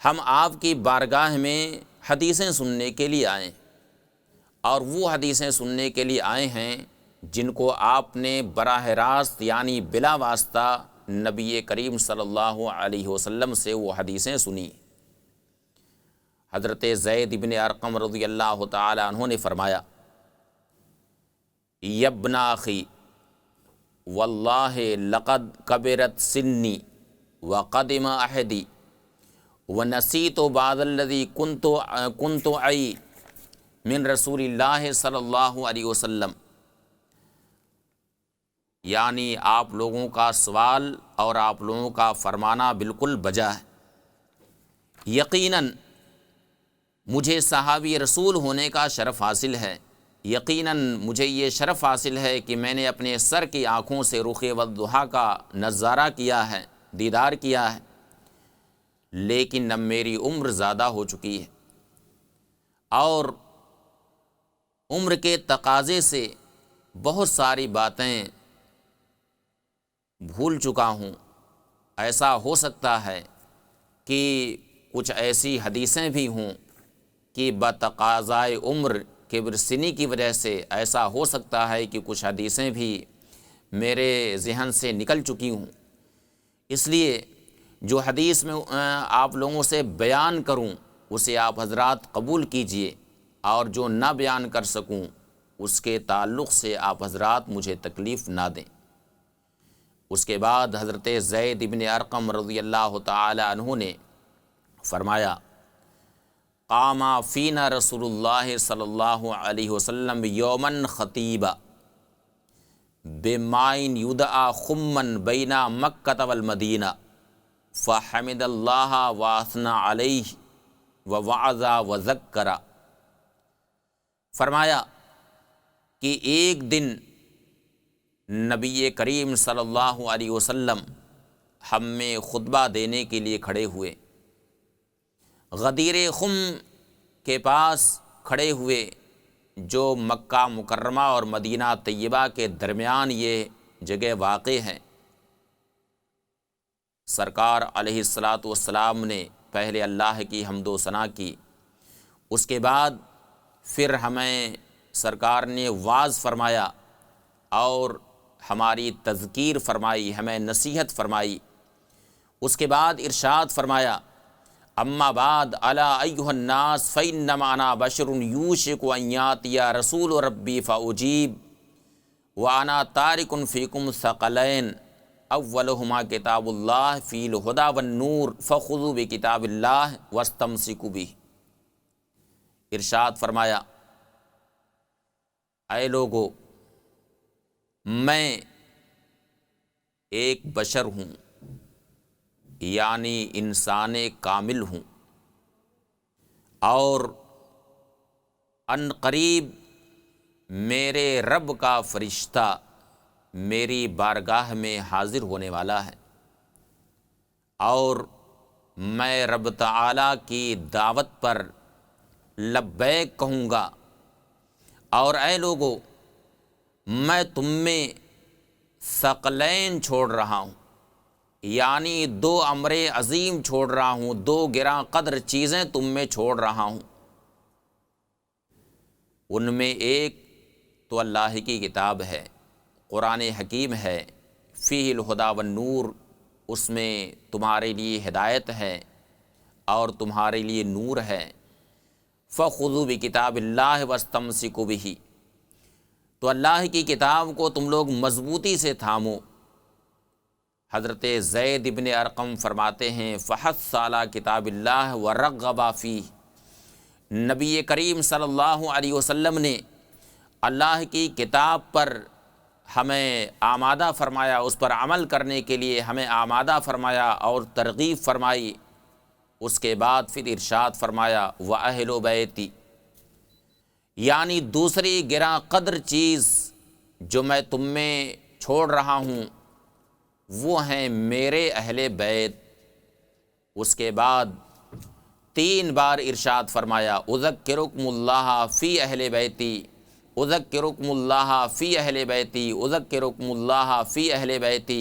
ہم آپ کی بارگاہ میں حدیثیں سننے کے لیے آئے، اور وہ حدیثیں سننے کے لیے آئے ہیں جن کو آپ نے براہ راست یعنی بلا واسطہ نبی کریم صلی اللہ علیہ وسلم سے وہ حدیثیں سنی۔ حضرت زید ابن ارقم رضی اللہ تعالی عنہ نے فرمایا، یبن اخی واللہ لقد کبرت سنی وقدم عہدی ونسیت بعض الذی کنت اعی من رسول اللہ صلی اللہ علیہ وسلم۔ یعنی آپ لوگوں کا سوال اور آپ لوگوں کا فرمانا بالکل بجا ہے، یقیناً مجھے صحابی رسول ہونے کا شرف حاصل ہے، یقیناً مجھے یہ شرف حاصل ہے کہ میں نے اپنے سر کی آنکھوں سے رخ والضحیٰ کا نظارہ کیا ہے، دیدار کیا ہے، لیکن اب میری عمر زیادہ ہو چکی ہے، اور عمر کے تقاضے سے بہت ساری باتیں بھول چکا ہوں، ایسا ہو سکتا ہے کہ کچھ ایسی حدیثیں بھی ہوں کہ بتقاضائے عمر کبر سنی کی وجہ سے ایسا ہو سکتا ہے کہ کچھ حدیثیں بھی میرے ذہن سے نکل چکی ہوں، اس لیے جو حدیث میں آپ لوگوں سے بیان کروں اسے آپ حضرات قبول کیجئے، اور جو نہ بیان کر سکوں اس کے تعلق سے آپ حضرات مجھے تکلیف نہ دیں۔ اس کے بعد حضرت زید ابن ارقم رضی اللہ تعالی عنہ نے فرمایا، قام فینا رسول اللہ صلی اللہ علیہ وسلم یومن خطیبا بمائن یدعا خمن بین مکہ والمدینہ فحمد اللہ واثنى علیہ ووعظ وذکر۔ فرمایا کہ ایک دن نبی کریم صلی اللہ علیہ وسلم ہم میں خطبہ دینے کے لیے کھڑے ہوئے، غدیر خم کے پاس کھڑے ہوئے جو مکہ مکرمہ اور مدینہ طیبہ کے درمیان یہ جگہ واقع ہے۔ سرکار علیہ الصلاۃ نے پہلے اللہ کی حمد و ثنا کی، اس کے بعد پھر ہمیں سرکار نے واعظ فرمایا اور ہماری تذکیر فرمائی، ہمیں نصیحت فرمائی۔ اس کے بعد ارشاد فرمایا، اما بعد الا ایھا الناس فانما انا بشر یوشک ان یاتی رسول ربی فاجیب وانا تارک فیکم ثقلین اولہما کتاب اللہ فی الہدی والنور فخذوا بکتاب اللہ واستمسکوا بہ۔ ارشاد فرمایا اے لوگو، میں ایک بشر ہوں، یعنی انسان کامل ہوں، اور ان قریب میرے رب کا فرشتہ میری بارگاہ میں حاضر ہونے والا ہے، اور میں رب تعالیٰ کی دعوت پر لبیک کہوں گا۔ اور اے لوگو، میں تم میں ثقلین چھوڑ رہا ہوں، یعنی 2 امر عظیم چھوڑ رہا ہوں، 2 گراں قدر چیزیں تم میں چھوڑ رہا ہوں۔ ان میں ایک تو اللہ کی کتاب ہے، قرآن حکیم ہے، فیہ الہدی والنور، اس میں تمہارے لیے ہدایت ہے اور تمہارے لیے نور ہے۔ فخذوا بکتاب اللہ واستمسکوا بہ، تو اللہ کی کتاب کو تم لوگ مضبوطی سے تھامو۔ حضرت زید ابن ارقم فرماتے ہیں فحث علی کتاب اللہ ورغب فیہ، نبی کریم صلی اللہ علیہ وسلم نے اللہ کی کتاب پر ہمیں آمادہ فرمایا، اس پر عمل کرنے کے لیے ہمیں آمادہ فرمایا اور ترغیب فرمائی۔ اس کے بعد پھر ارشاد فرمایا وَأَهْلُ بَيْتِي، یعنی دوسری گراں قدر چیز جو میں تم میں چھوڑ رہا ہوں وہ ہیں میرے اہل بیت۔ اس کے بعد 3 بار ارشاد فرمایا اذکرکم اللہ فی اہل بیتی، اذکرکم اللہ فی اہل بیتی، اذکرکم اللہ فی اہل بیتی،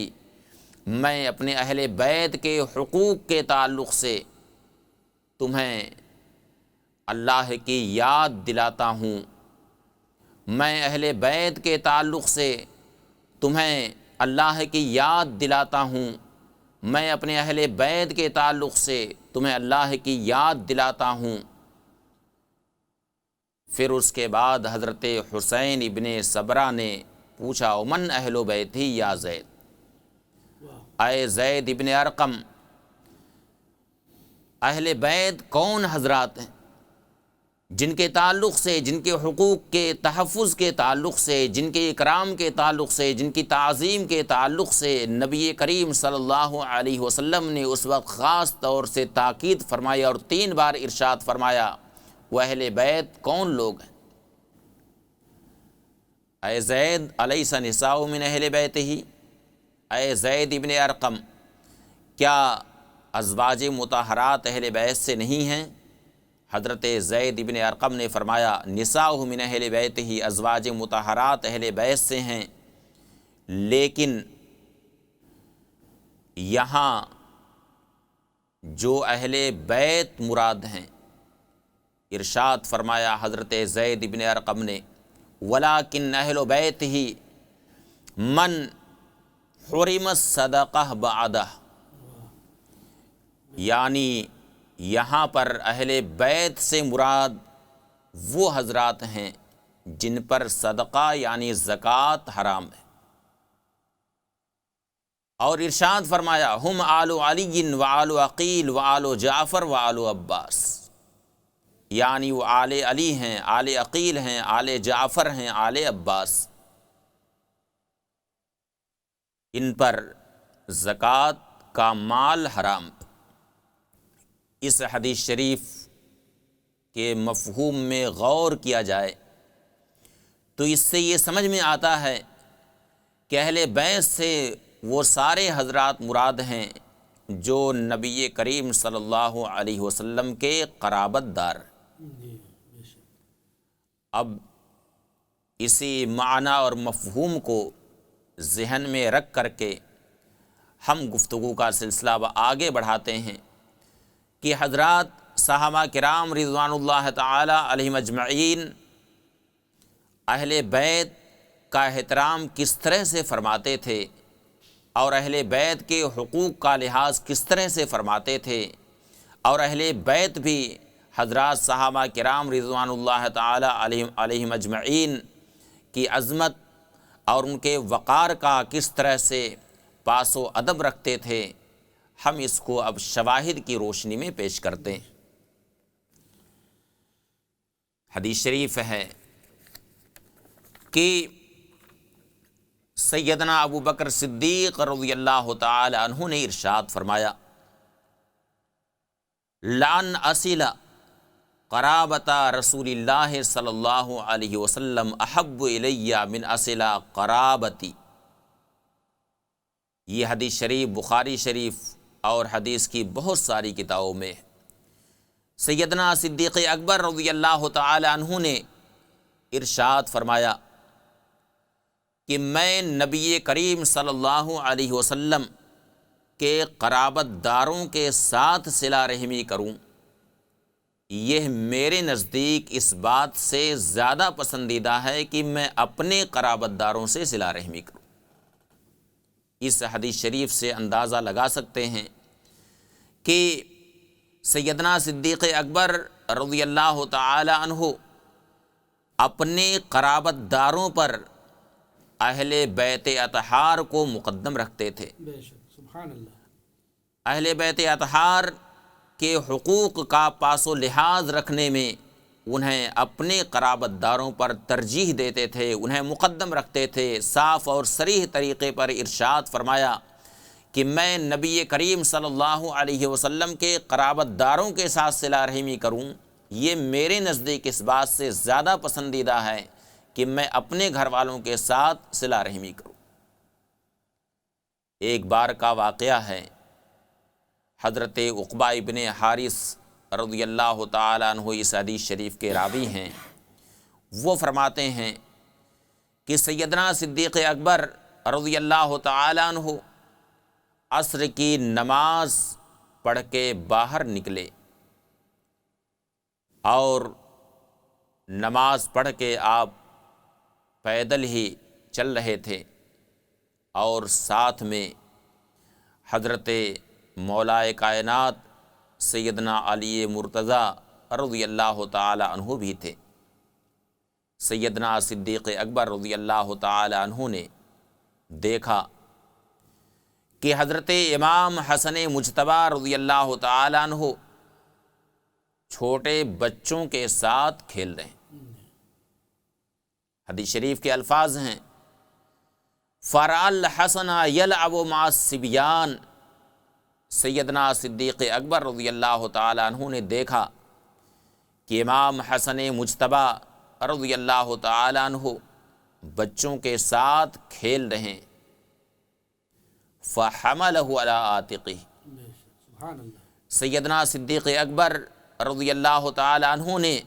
میں اپنے اہل بیت کے حقوق کے تعلق سے تمہیں اللہ کی یاد دلاتا ہوں، میں اہل بیت کے تعلق سے تمہیں اللہ کی یاد دلاتا ہوں، میں اپنے اہل بیت کے تعلق سے تمہیں اللہ کی یاد دلاتا ہوں۔ پھر اس کے بعد حضرت حسین ابن صبرہ نے پوچھا من اہل بیتی یا زید، اے زید ابن ارقم، اہل بیت کون حضرات ہیں جن کے تعلق سے، جن کے حقوق کے تحفظ کے تعلق سے، جن کے اکرام کے تعلق سے، جن کی تعظیم کے تعلق سے نبی کریم صلی اللہ علیہ وسلم نے اس وقت خاص طور سے تاکید فرمائی اور 3 بار ارشاد فرمایا وہ اہل بیت کون لوگ ہیں؟ اے زید الیس نساء من اہل بیتہ، اے زید ابن ارقم، کیا ازواج مطہرات اہل بیت سے نہیں ہیں؟ حضرت زید ابن ارقم نے فرمایا نساء من اہل بیتہ، ازواج مطہرات اہل بیت سے ہیں، لیکن یہاں جو اہل بیت مراد ہیں، ارشاد فرمایا حضرت زید ابن ارقم نے ولیکن اہل بیتہ من حرم الصدقہ بعدہ، یعنی یہاں پر اہل بیت سے مراد وہ حضرات ہیں جن پر صدقہ یعنی زکوٰۃ حرام ہے۔ اور ارشاد فرمایا ہم آل علی و آل عقیل و آل جعفر و آل عباس، یعنی وہ آل علی ہیں، آل عقیل ہیں، آل جعفر ہیں، آل عباس، ان پر زکوٰۃ کا مال حرام۔ اس حدیث شریف کے مفہوم میں غور کیا جائے تو اس سے یہ سمجھ میں آتا ہے کہ اہل بیت سے وہ سارے حضرات مراد ہیں جو نبی کریم صلی اللہ علیہ وسلم کے قرابت دار۔ اب اسی معنی اور مفہوم کو ذہن میں رکھ کر کے ہم گفتگو کا سلسلہ آگے بڑھاتے ہیں کہ حضرات صحابہ کرام رضوان اللہ تعالی علیہم اجمعین اہل بیت کا احترام کس طرح سے فرماتے تھے اور اہل بیت کے حقوق کا لحاظ کس طرح سے فرماتے تھے، اور اہل بیت بھی حضرات صحابہ کرام رضوان اللہ تعالی علیہم اجمعین کی عظمت اور ان کے وقار کا کس طرح سے پاس و ادب رکھتے تھے، ہم اس کو اب شواہد کی روشنی میں پیش کرتے ہیں۔ حدیث شریف ہے کہ سیدنا ابو بکر صدیق رضی اللہ تعالی عنہ نے ارشاد فرمایا لَأَنْ أَصِلَ قرابت رسول اللہ صلی اللہ علیہ وسلم احب الی من اصل قرابتی۔ یہ حدیث شریف بخاری شریف اور حدیث کی بہت ساری کتابوں میں ہے۔ سیدنا صدیق اکبر رضی اللہ تعالی عنہ نے ارشاد فرمایا کہ میں نبی کریم صلی اللہ علیہ وسلم کے قرابت داروں کے ساتھ صلہ رحمی کروں، یہ میرے نزدیک اس بات سے زیادہ پسندیدہ ہے کہ میں اپنے قرابت داروں سے صلہ رحمی کروں۔ اس حدیث شریف سے اندازہ لگا سکتے ہیں کہ سیدنا صدیق اکبر رضی اللہ تعالی عنہ اپنے قرابت داروں پر اہل بیت اطہار کو مقدم رکھتے تھے۔ بے شک، سبحان اللہ۔ اہل بیت اطہار کے حقوق کا پاس و لحاظ رکھنے میں انہیں اپنے قرابت داروں پر ترجیح دیتے تھے، انہیں مقدم رکھتے تھے۔ صاف اور صریح طریقے پر ارشاد فرمایا کہ میں نبی کریم صلی اللہ علیہ وسلم کے قرابت داروں کے ساتھ صلہ رحمی کروں، یہ میرے نزدیک اس بات سے زیادہ پسندیدہ ہے کہ میں اپنے گھر والوں کے ساتھ صلہ رحمی کروں۔ ایک بار کا واقعہ ہے، حضرت عقبہ ابن حارث رضی اللہ تعالیٰ عنہ اس حدیث شریف کے راوی ہیں، وہ فرماتے ہیں کہ سیدنا صدیق اکبر رضی اللہ تعالیٰ عنہ عصر کی نماز پڑھ کے باہر نکلے اور نماز پڑھ کے آپ پیدل ہی چل رہے تھے اور ساتھ میں حضرت مولائے کائنات سیدنا علی مرتضیٰ رضی اللہ تعالی عنہ بھی تھے۔ سیدنا صدیق اکبر رضی اللہ تعالی عنہ نے دیکھا کہ حضرت امام حسن مجتبی رضی اللہ تعالی عنہ چھوٹے بچوں کے ساتھ کھیل رہے ہیں۔ حدیث شریف کے الفاظ ہیں فَرَأَى الْحَسَنَ يَلْعَبُ مَعَ الصِّبْيَانِ۔ سیدنا صدیق اکبر رضی اللہ تعالی عنہ نے دیکھا کہ امام حسن مجتبی رضی اللہ تعالی عنہ بچوں کے ساتھ کھیل رہے ہیں۔ فَحَمَلَهُ عَلَىٰ عَاتِقِهِ۔ سبحان اللہ۔ سیدنا صدیق اکبر رضی اللہ تعالی عنہ نے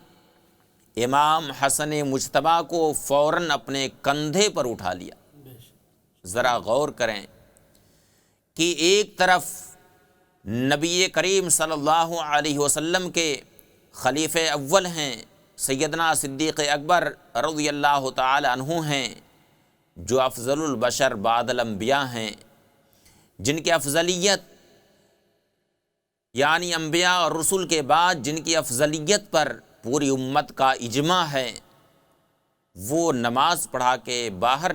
امام حسن مجتبی کو فوراً اپنے کندھے پر اٹھا لیا۔ ذرا غور کریں کہ ایک طرف نبی کریم صلی اللہ علیہ وسلم کے خلیفہ اول ہیں سیدنا صدیق اکبر رضی اللہ تعالی عنہ ہیں، جو افضل البشر بعد الانبیاء ہیں، جن کی افضلیت یعنی انبیاء اور رسول کے بعد جن کی افضلیت پر پوری امت کا اجماع ہے، وہ نماز پڑھا کے باہر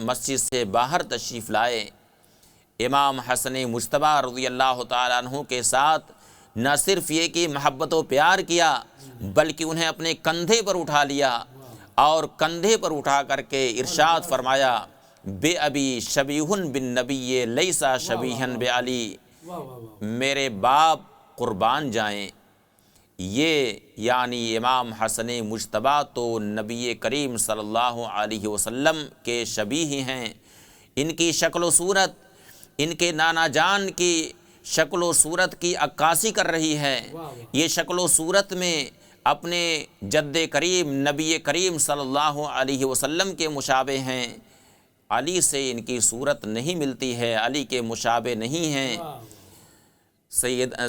مسجد سے باہر تشریف لائے۔ امام حسن مجتبی رضی اللہ تعالیٰ عنہ کے ساتھ نہ صرف یہ کہ محبت و پیار کیا بلکہ انہیں اپنے کندھے پر اٹھا لیا اور کندھے پر اٹھا کر کے ارشاد فرمایا بے ابی شبیہ بن نبی لیسا شبیہ بے علی، میرے باپ قربان جائیں، یہ یعنی امام حسن مجتبی تو نبی کریم صلی اللہ علیہ وسلم کے شبیہ ہیں، ان کی شکل و صورت ان کے نانا جان کی شکل و صورت کی عکاسی کر رہی ہے۔ یہ شکل و صورت میں اپنے جد کریم نبی کریم صلی اللہ علیہ وسلم کے مشابہ ہیں، علی سے ان کی صورت نہیں ملتی ہے، علی کے مشابہ نہیں ہیں۔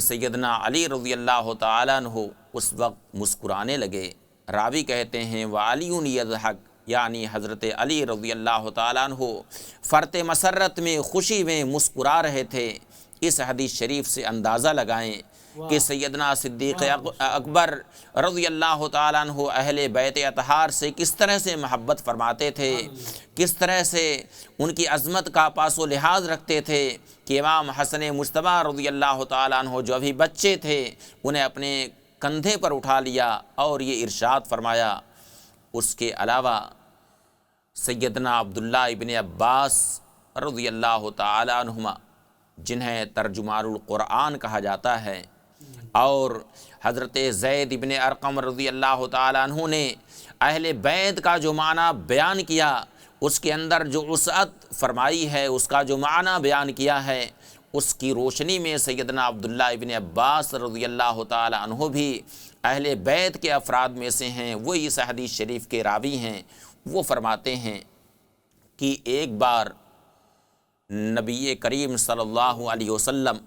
سیدنا علی رضی اللہ تعالیٰ عنہ اس وقت مسکرانے لگے۔ راوی کہتے ہیں وَعَلِيٌّ يَضْحَكُ، یعنی حضرت علی رضی اللہ تعالیٰ عنہ فرط مسرت میں خوشی میں مسکرا رہے تھے۔ اس حدیث شریف سے اندازہ لگائیں کہ سیدنا صدیق اکبر رضی اللہ تعالیٰ عنہ اہل بیت اطہار سے کس طرح سے محبت فرماتے تھے، کس طرح سے ان کی عظمت کا پاس و لحاظ رکھتے تھے کہ امام حسن مجتبی رضی اللہ تعالیٰ عنہ جو ابھی بچے تھے انہیں اپنے کندھے پر اٹھا لیا اور یہ ارشاد فرمایا۔ اس کے علاوہ سیدنا عبداللہ ابن عباس رضی اللہ تعالی عنہما، جنہیں ترجمان القرآن کہا جاتا ہے، اور حضرت زید ابن ارقم رضی اللہ تعالی عنہ نے اہل بیت کا جو معنی بیان کیا، اس کے اندر جو وسعت فرمائی ہے، اس کا جو معنی بیان کیا ہے، اس کی روشنی میں سیدنا عبداللہ ابن عباس رضی اللہ تعالی عنہ بھی اہل بیت کے افراد میں سے ہیں، وہ اس حدیث شریف کے راوی ہیں۔ وہ فرماتے ہیں کہ ایک بار نبی کریم صلی اللہ علیہ وسلم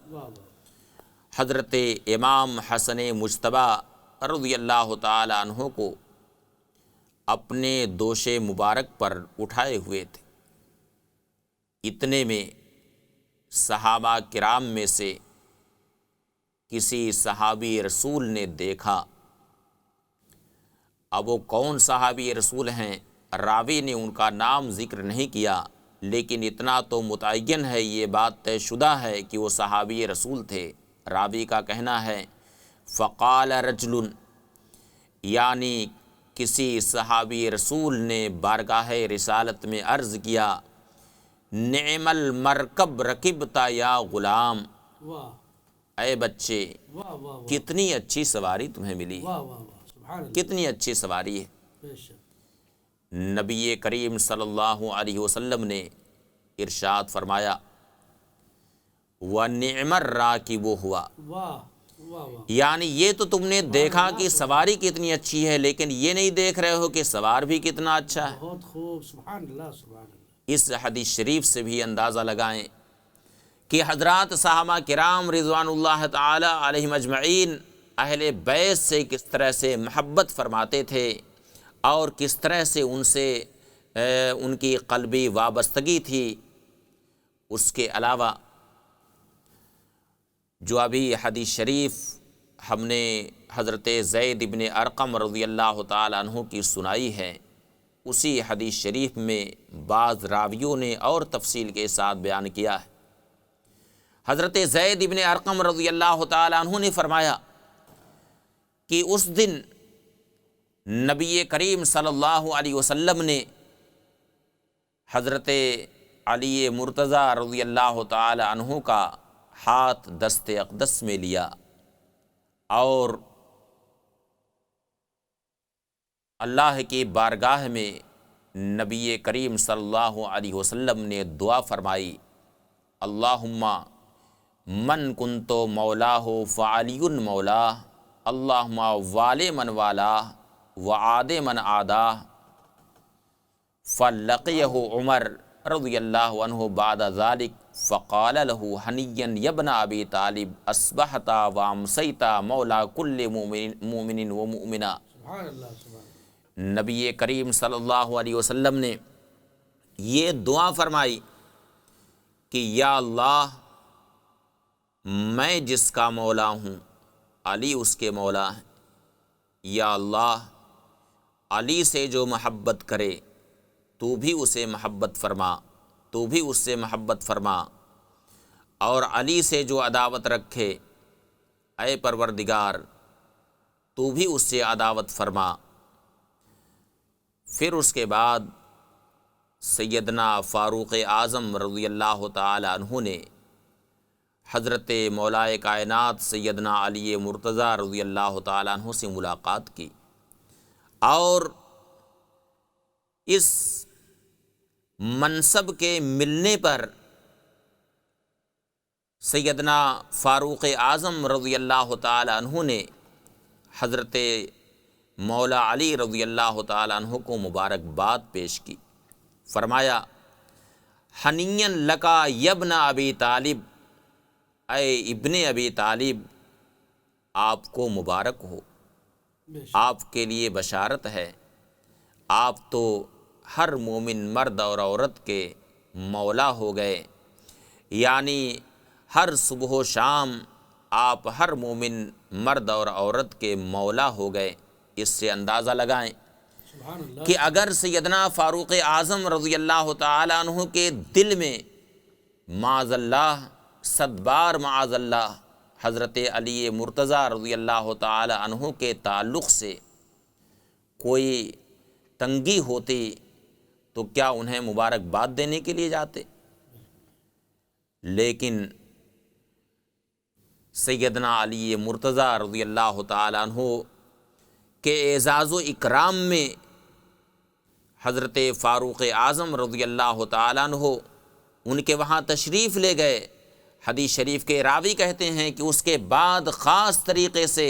حضرت امام حسن مجتبی رضی اللہ تعالی عنہ کو اپنے دوش مبارک پر اٹھائے ہوئے تھے۔ اتنے میں صحابہ کرام میں سے کسی صحابی رسول نے دیکھا۔ اب وہ کون صحابی رسول ہیں، راوی نے ان کا نام ذکر نہیں کیا، لیکن اتنا تو متعین ہے، یہ بات طے شدہ ہے کہ وہ صحابی رسول تھے۔ راوی کا کہنا ہے فقال رجل، یعنی کسی صحابی رسول نے بارگاہ رسالت میں عرض کیا، نعم المرکب رکبتا یا غلام، اے بچے کتنی اچھی سواری تمہیں ملی، کتنی اچھی سواری ہے۔ نبی کریم صلی اللہ علیہ وسلم نے ارشاد فرمایا وَنِعْمَ الرَّاكِبُ ہوا، یعنی یہ تو تم نے دیکھا کہ سواری کتنی اچھی ہے، لیکن یہ نہیں دیکھ رہے ہو کہ سوار بھی کتنا اچھا ہے۔ بہت خوب، سبحان اللہ سبحان اللہ۔ اس حدیث شریف سے بھی اندازہ لگائیں کہ حضرات صحابہ کرام رضوان اللہ تعالی علیہم اجمعین اہل بیت سے کس طرح سے محبت فرماتے تھے، اور کس طرح سے ان سے ان کی قلبی وابستگی تھی۔ اس کے علاوہ جو ابھی حدیث شریف ہم نے حضرت زید ابن ارقم رضی اللہ تعالی عنہ کی سنائی ہے، اسی حدیث شریف میں بعض راویوں نے اور تفصیل کے ساتھ بیان کیا ہے۔ حضرت زید ابن ارقم رضی اللہ تعالی عنہ نے فرمایا کہ اس دن نبی کریم صلی اللہ علیہ وسلم نے حضرت علی مرتضیٰ رضی اللہ تعالی عنہ کا ہاتھ دست اقدس میں لیا، اور اللہ کی بارگاہ میں نبی کریم صلی اللہ علیہ وسلم نے دعا فرمائی، اللہم من کنتو مولاہ فعلی مولاہ، اللہم والے من والاہ وعاد من عاداہ۔ فلقیہ عمر رضی اللہ عنہ بعد ذلك فقال له حنیا یبن ابی طالب اصبحت وامسیت مولا کل مومن ومؤمنہ۔ نبی کریم صلی اللہ علیہ وسلم نے یہ دعا فرمائی کہ یا اللہ، میں جس کا مولا ہوں علی اس کے مولا ہے، یا اللہ علی سے جو محبت کرے تو بھی اسے محبت فرما، تو بھی اس سے محبت فرما، اور علی سے جو عداوت رکھے اے پروردگار تو بھی اس سے عداوت فرما۔ پھر اس کے بعد سیدنا فاروق اعظم رضی اللہ تعالی عنہ نے حضرت مولائے کائنات سیدنا علی مرتضیٰ رضی اللہ تعالی عنہ سے ملاقات کی، اور اس منصب کے ملنے پر سیدنا فاروق اعظم رضی اللہ تعالی عنہ نے حضرت مولا علی رضی اللہ تعالی عنہ کو مبارکباد پیش کی۔ فرمایا حنین لکا یبن ابی طالب، اے ابن ابی طالب آپ کو مبارک ہو، آپ کے لیے بشارت ہے، آپ تو ہر مومن مرد اور عورت کے مولا ہو گئے، یعنی ہر صبح و شام آپ ہر مومن مرد اور عورت کے مولا ہو گئے۔ اس سے اندازہ لگائیں کہ اگر سیدنا فاروق اعظم رضی اللہ تعالی عنہ کے دل میں معاذ اللہ، صد بار معاذ اللہ، حضرت علی مرتضیٰ رضی اللہ تعالی عنہ کے تعلق سے کوئی تنگی ہوتی تو کیا انہیں مبارکباد دینے کے لیے جاتے؟ لیکن سیدنا علی مرتضیٰ رضی اللہ تعالیٰ عنہ کے اعزاز و اکرام میں حضرت فاروق اعظم رضی اللہ تعالیٰ عنہ ان کے وہاں تشریف لے گئے۔ حدیث شریف کے راوی کہتے ہیں کہ اس کے بعد خاص طریقے سے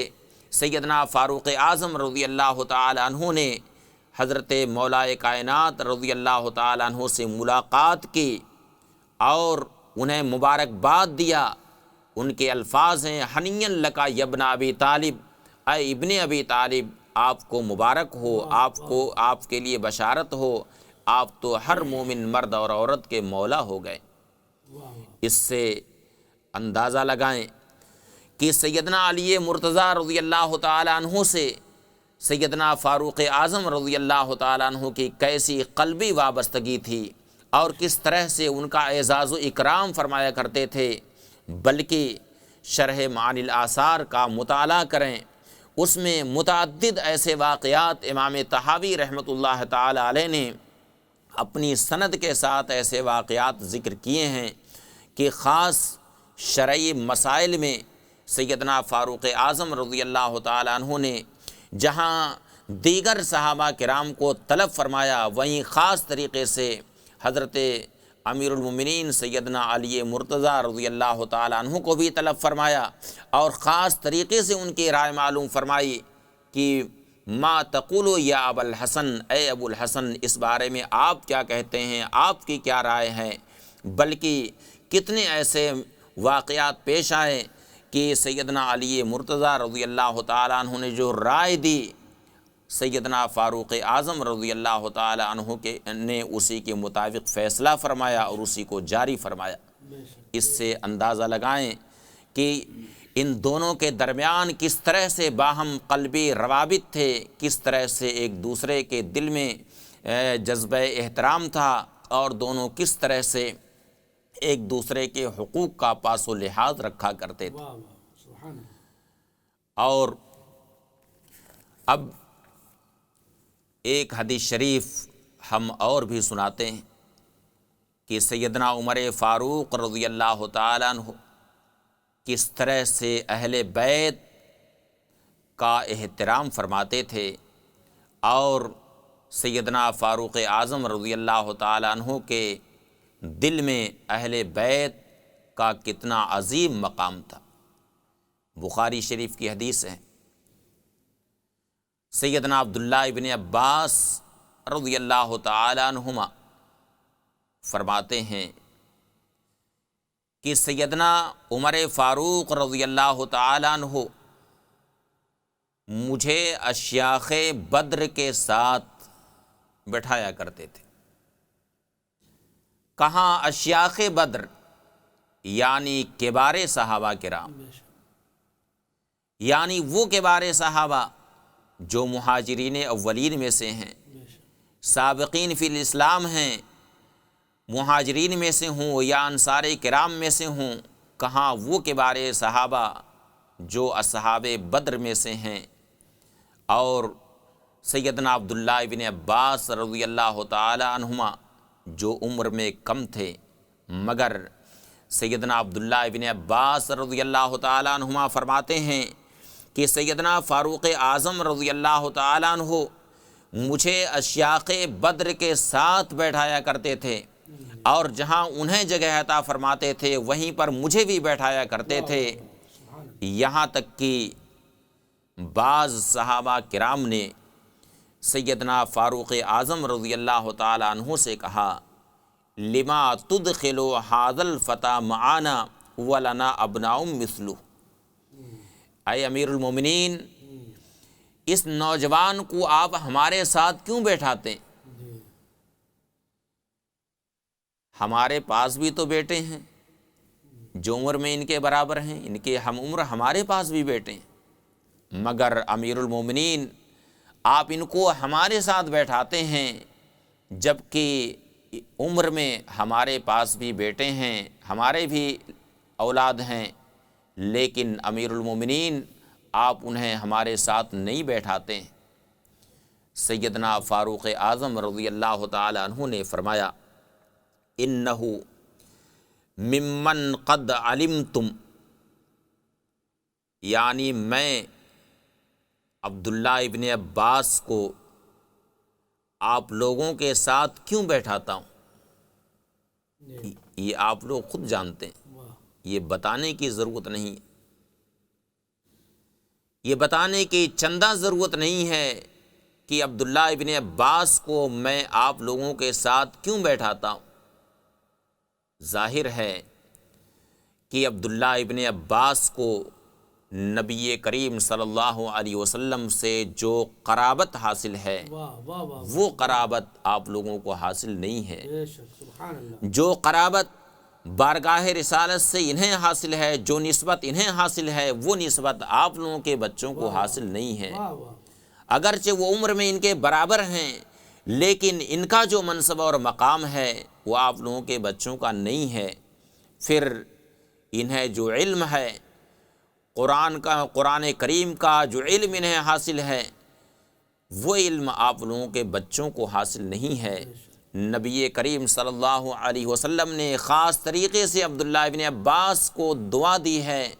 سیدنا فاروق اعظم رضی اللہ تعالیٰ عنہ نے حضرت مولائے کائنات رضی اللہ تعالیٰ عنہ سے ملاقات کی اور انہیں مبارکباد دیا۔ ان کے الفاظ ہیں حنین لکا یبن ابی طالب، اے ابن ابی طالب آپ کو مبارک ہو، آپ کے لیے بشارت ہو، آپ تو ہر مومن مرد اور عورت کے مولا ہو گئے۔ اس سے اندازہ لگائیں کہ سیدنا علی مرتضیٰ رضی اللہ تعالیٰ عنہ سے سیدنا فاروق اعظم رضی اللہ تعالیٰ عنہ کی کیسی قلبی وابستگی تھی اور کس طرح سے ان کا اعزاز و اکرام فرمایا کرتے تھے۔ بلکہ شرح معانی الآثار کا مطالعہ کریں، اس میں متعدد ایسے واقعات امام طحاوی رحمۃ اللہ تعالی علیہ نے اپنی سند کے ساتھ ایسے واقعات ذکر کیے ہیں کہ خاص شرعی مسائل میں سیدنا فاروق اعظم رضی اللہ تعالی عنہ نے جہاں دیگر صحابہ کرام کو طلب فرمایا، وہیں خاص طریقے سے حضرت امیر المومنین سیدنا علی مرتضیٰ رضی اللہ تعالیٰ عنہ کو بھی طلب فرمایا اور خاص طریقے سے ان کی رائے معلوم فرمائی کہ ما تقولو یا ابو الحسن، اے ابو الحسن اس بارے میں آپ کیا کہتے ہیں، آپ کی کیا رائے ہے۔ بلکہ کتنے ایسے واقعات پیش آئے کہ سیدنا علی مرتضیٰ رضی اللہ تعالیٰ عنہ نے جو رائے دی، سیدنا فاروق اعظم رضی اللہ تعالی عنہ نے اسی کے مطابق فیصلہ فرمایا اور اسی کو جاری فرمایا۔ اس سے اندازہ لگائیں کہ ان دونوں کے درمیان کس طرح سے باہم قلبی روابط تھے، کس طرح سے ایک دوسرے کے دل میں جذبہ احترام تھا اور دونوں کس طرح سے ایک دوسرے کے حقوق کا پاس و لحاظ رکھا کرتے تھے۔ اور اب ایک حدیث شریف ہم اور بھی سناتے ہیں کہ سیدنا عمر فاروق رضی اللہ تعالیٰ عنہ کس طرح سے اہل بیت کا احترام فرماتے تھے اور سیدنا فاروق اعظم رضی اللہ تعالیٰ عنہ کے دل میں اہل بیت کا کتنا عظیم مقام تھا۔ بخاری شریف کی حدیث ہے، سیدنا عبداللہ ابن عباس رضی اللہ تعالی عنہما فرماتے ہیں کہ سیدنا عمر فاروق رضی اللہ تعالی عنہ مجھے اشیاخ بدر کے ساتھ بٹھایا کرتے تھے۔ کہاں اشیاخ بدر؟ یعنی کبار صحابہ کرام، یعنی وہ کبار صحابہ جو مہاجرین اولین میں سے ہیں، سابقین فی الاسلام ہیں، مہاجرین میں سے ہوں یا انصار کرام میں سے ہوں، کہاں وہ کبار صحابہ جو اصحاب بدر میں سے ہیں۔ اور سیدنا عبداللہ ابن عباس رضی اللہ تعالی عنہما جو عمر میں کم تھے، مگر سیدنا عبداللہ ابن عباس رضی اللہ تعالی عنہما فرماتے ہیں کہ سیدنا فاروق اعظم رضی اللہ تعالیٰ عنہ مجھے اشیاخ بدر کے ساتھ بیٹھایا کرتے تھے اور جہاں انہیں جگہ عطا فرماتے تھے وہیں پر مجھے بھی بیٹھایا کرتے تھے۔ یہاں تک کہ بعض صحابہ کرام نے سیدنا فاروق اعظم رضی اللہ تعالیٰ عنہ سے کہا، لما تدخل هذا الفتى معانا ولنا ابناء مثلہ، اے امیر المومنین اس نوجوان کو آپ ہمارے ساتھ کیوں بیٹھاتے ہیں؟ ہمارے پاس بھی تو بیٹے ہیں جو عمر میں ان کے برابر ہیں، ان کے ہم عمر ہمارے پاس بھی بیٹے ہیں، مگر امیر المومنین آپ ان کو ہمارے ساتھ بیٹھاتے ہیں جبکہ عمر میں ہمارے پاس بھی بیٹے ہیں، ہمارے بھی اولاد ہیں، لیکن امیر المومنین آپ انہیں ہمارے ساتھ نہیں بیٹھاتے ہیں۔ سیدنا فاروق اعظم رضی اللہ تعالی عنہ نے فرمایا انہ ممن قد علمتم، یعنی میں عبداللہ ابن عباس کو آپ لوگوں کے ساتھ کیوں بیٹھاتا ہوں، یہ آپ لوگ خود جانتے ہیں، یہ بتانے کی ضرورت نہیں، یہ بتانے کی چندہ ضرورت نہیں ہے کہ عبداللہ ابن عباس کو میں آپ لوگوں کے ساتھ کیوں بیٹھاتا ہوں۔ ظاہر ہے کہ عبداللہ ابن عباس کو نبی کریم صلی اللہ علیہ وسلم سے جو قرابت حاصل ہے وہ قرابت آپ لوگوں کو حاصل نہیں ہے۔ جو قرابت بارگاہ رسالت سے انہیں حاصل ہے، جو نسبت انہیں حاصل ہے، وہ نسبت آپ لوگوں کے بچوں کو حاصل نہیں ہے۔ اگرچہ وہ عمر میں ان کے برابر ہیں، لیکن ان کا جو منصب اور مقام ہے وہ آپ لوگوں کے بچوں کا نہیں ہے۔ پھر انہیں جو علم ہے قرآن کریم کا جو علم انہیں حاصل ہے وہ علم آپ لوگوں کے بچوں کو حاصل نہیں ہے۔ نبی کریم صلی اللہ علیہ وسلم نے خاص طریقے سے عبداللہ ابن عباس کو دعا دی ہے،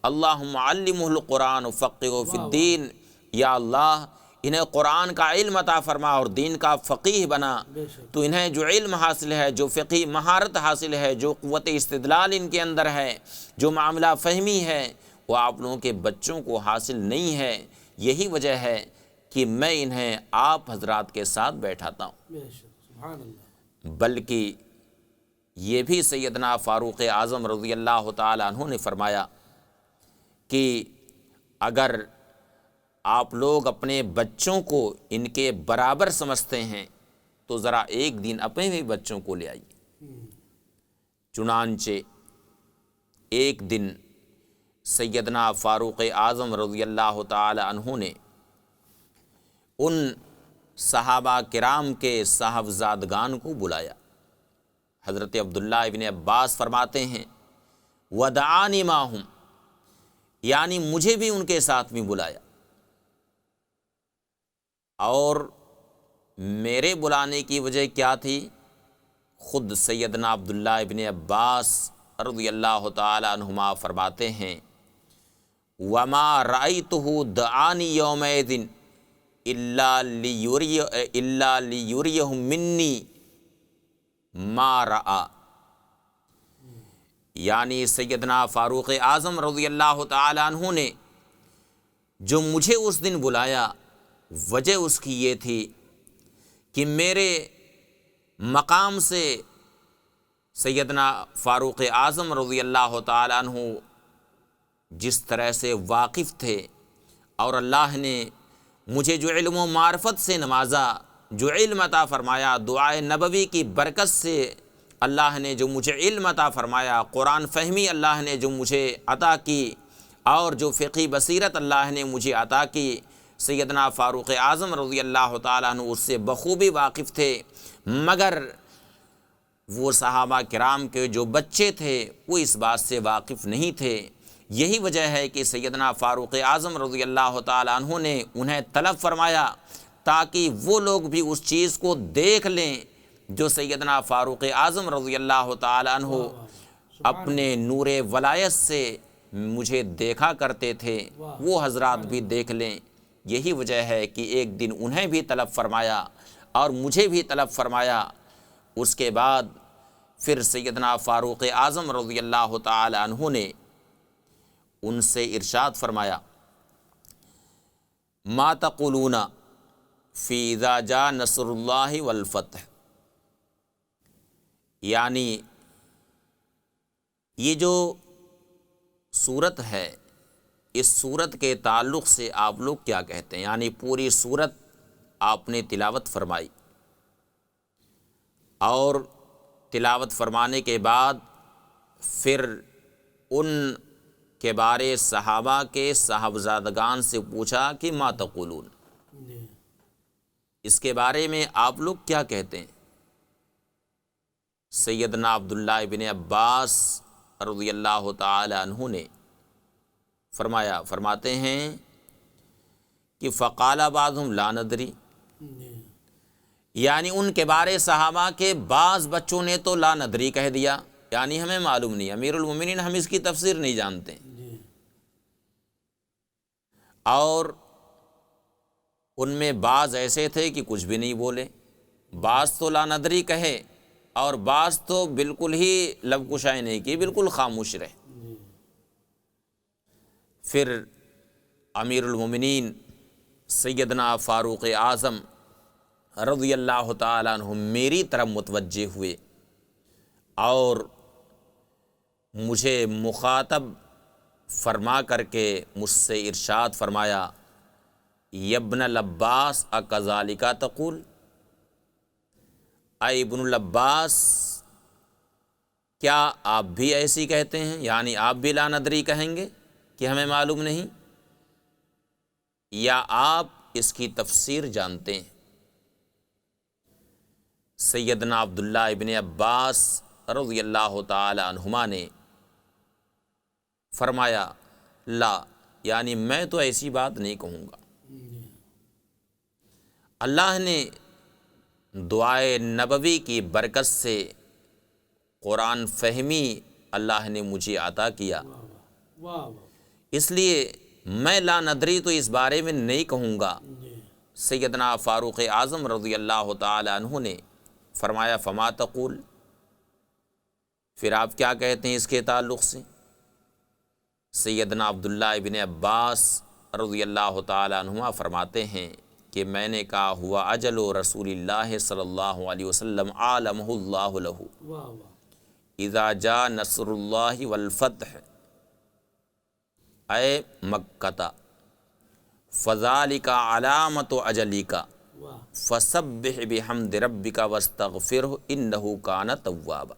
اللہم علمہ القرآن وفقہہ فی الدین، یا اللہ انہیں قرآن کا علم عطا فرما اور دین کا فقیہ بنا۔ تو انہیں جو علم حاصل ہے، جو فقہی مہارت حاصل ہے، جو قوت استدلال ان کے اندر ہے، جو معاملہ فہمی ہے، وہ آپ لوگوں کے بچوں کو حاصل نہیں ہے۔ یہی وجہ ہے کہ میں انہیں آپ حضرات کے ساتھ بیٹھاتا ہوں۔ بلکہ یہ بھی سیدنا فاروق اعظم رضی اللہ تعالی عنہ نے فرمایا کہ اگر آپ لوگ اپنے بچوں کو ان کے برابر سمجھتے ہیں تو ذرا ایک دن اپنے بھی بچوں کو لے آئیے۔ چنانچہ ایک دن سیدنا فاروق اعظم رضی اللہ تعالی عنہ نے ان صحابہ کرام کے صاحبزادگان کو بلایا۔ حضرت عبداللہ ابن عباس فرماتے ہیں ودعانی معہم، یعنی مجھے بھی ان کے ساتھ بھی بلایا، اور میرے بلانے کی وجہ کیا تھی؟ خود سیدنا عبداللہ ابن عباس رضی اللہ تعالی عنہما فرماتے ہیں وما رأیتہ دعانی یومئذ الا لیریہ منی ما رأى، یعنی سیدنا فاروق اعظم رضی اللہ تعالی عنہ نے جو مجھے اس دن بلایا، وجہ اس کی یہ تھی کہ میرے مقام سے سیدنا فاروق اعظم رضی اللہ تعالی عنہ جس طرح سے واقف تھے، اور اللہ نے مجھے جو علم و معرفت سے نوازا، جو علم عطا فرمایا، دعائے نبوی کی برکت سے اللہ نے جو مجھے علم عطا فرمایا، قرآن فہمی اللہ نے جو مجھے عطا کی، اور جو فقہی بصیرت اللہ نے مجھے عطا کی، سیدنا فاروق اعظم رضی اللہ تعالیٰ عنہ اس سے بخوبی واقف تھے، مگر وہ صحابہ کرام کے جو بچے تھے وہ اس بات سے واقف نہیں تھے۔ یہی وجہ ہے کہ سیدنا فاروق اعظم رضی اللہ تعالیٰ عنہ نے انہیں طلب فرمایا تاکہ وہ لوگ بھی اس چیز کو دیکھ لیں جو سیدنا فاروق اعظم رضی اللہ تعالیٰ عنہ اپنے نور ولایت سے مجھے دیکھا کرتے تھے، وہ حضرات بھی دیکھ لیں۔ یہی وجہ ہے کہ ایک دن انہیں بھی طلب فرمایا اور مجھے بھی طلب فرمایا۔ اس کے بعد پھر سیدنا فاروق اعظم رضی اللہ تعالی عنہ نے ان سے ارشاد فرمایا ما تقولون فی اذا جاء نصر اللہ والفتح، یعنی یہ جو سورت ہے، اس سورت کے تعلق سے آپ لوگ کیا کہتے ہیں؟ یعنی پوری سورت آپ نے تلاوت فرمائی، اور تلاوت فرمانے کے بعد پھر ان کے بارے صحابہ کے صاحبزادگان سے پوچھا کہ ما تقولون، اس کے بارے میں آپ لوگ کیا کہتے ہیں؟ سیدنا عبداللہ ابن عباس رضی اللہ تعالی عنہ نے فرماتے ہیں کہ فقال بعضهم لا ندری، یعنی ان کبار صحابہ کے بعض بچوں نے تو لا ندری کہہ دیا، یعنی ہمیں معلوم نہیں، امیر المومنین ہم اس کی تفسیر نہیں جانتے، اور ان میں بعض ایسے تھے کہ کچھ بھی نہیں بولے، بعض تو لا ندری کہے اور بعض تو بالکل ہی لب کشائی نہیں کی، بالکل خاموش رہے۔ پھر امیر المومنین سیدنا فاروق اعظم رضی اللہ تعالیٰ عنہ میری طرف متوجہ ہوئے اور مجھے مخاطب فرما کر کے مجھ سے ارشاد فرمایا، یبن العباس اکذالک تقول، اے ابن العباس کیا آپ بھی ایسی کہتے ہیں، یعنی آپ بھی لا ندری کہیں گے کہ ہمیں معلوم نہیں، یا آپ اس کی تفسیر جانتے ہیں؟ سیدنا عبداللہ ابن عباس رضی اللہ تعالی عنہما نے فرمایا، لا، یعنی میں تو ایسی بات نہیں کہوں گا۔ اللہ نے دعائے نبوی کی برکت سے قرآن فہمی اللہ نے مجھے عطا کیا، اس لیے میں لا ندری تو اس بارے میں نہیں کہوں گا۔ سیدنا فاروق اعظم رضی اللہ تعالی عنہ نے فرمایا، فما تقول، پھر آپ کیا کہتے ہیں اس کے تعلق سے؟ سیدنا عبداللہ ابن عباس رضی اللہ تعالی عنہما فرماتے ہیں کہ میں نے کہا، ہوا اجل رسول اللہ صلی اللہ علیہ وسلم عالمہ اللہ لہ اذا جاء نصر اللہ والفتح اے مکہ فذالک علامت اجلک فسبح بحمد ربک واستغفرہ انہ کان توابا۔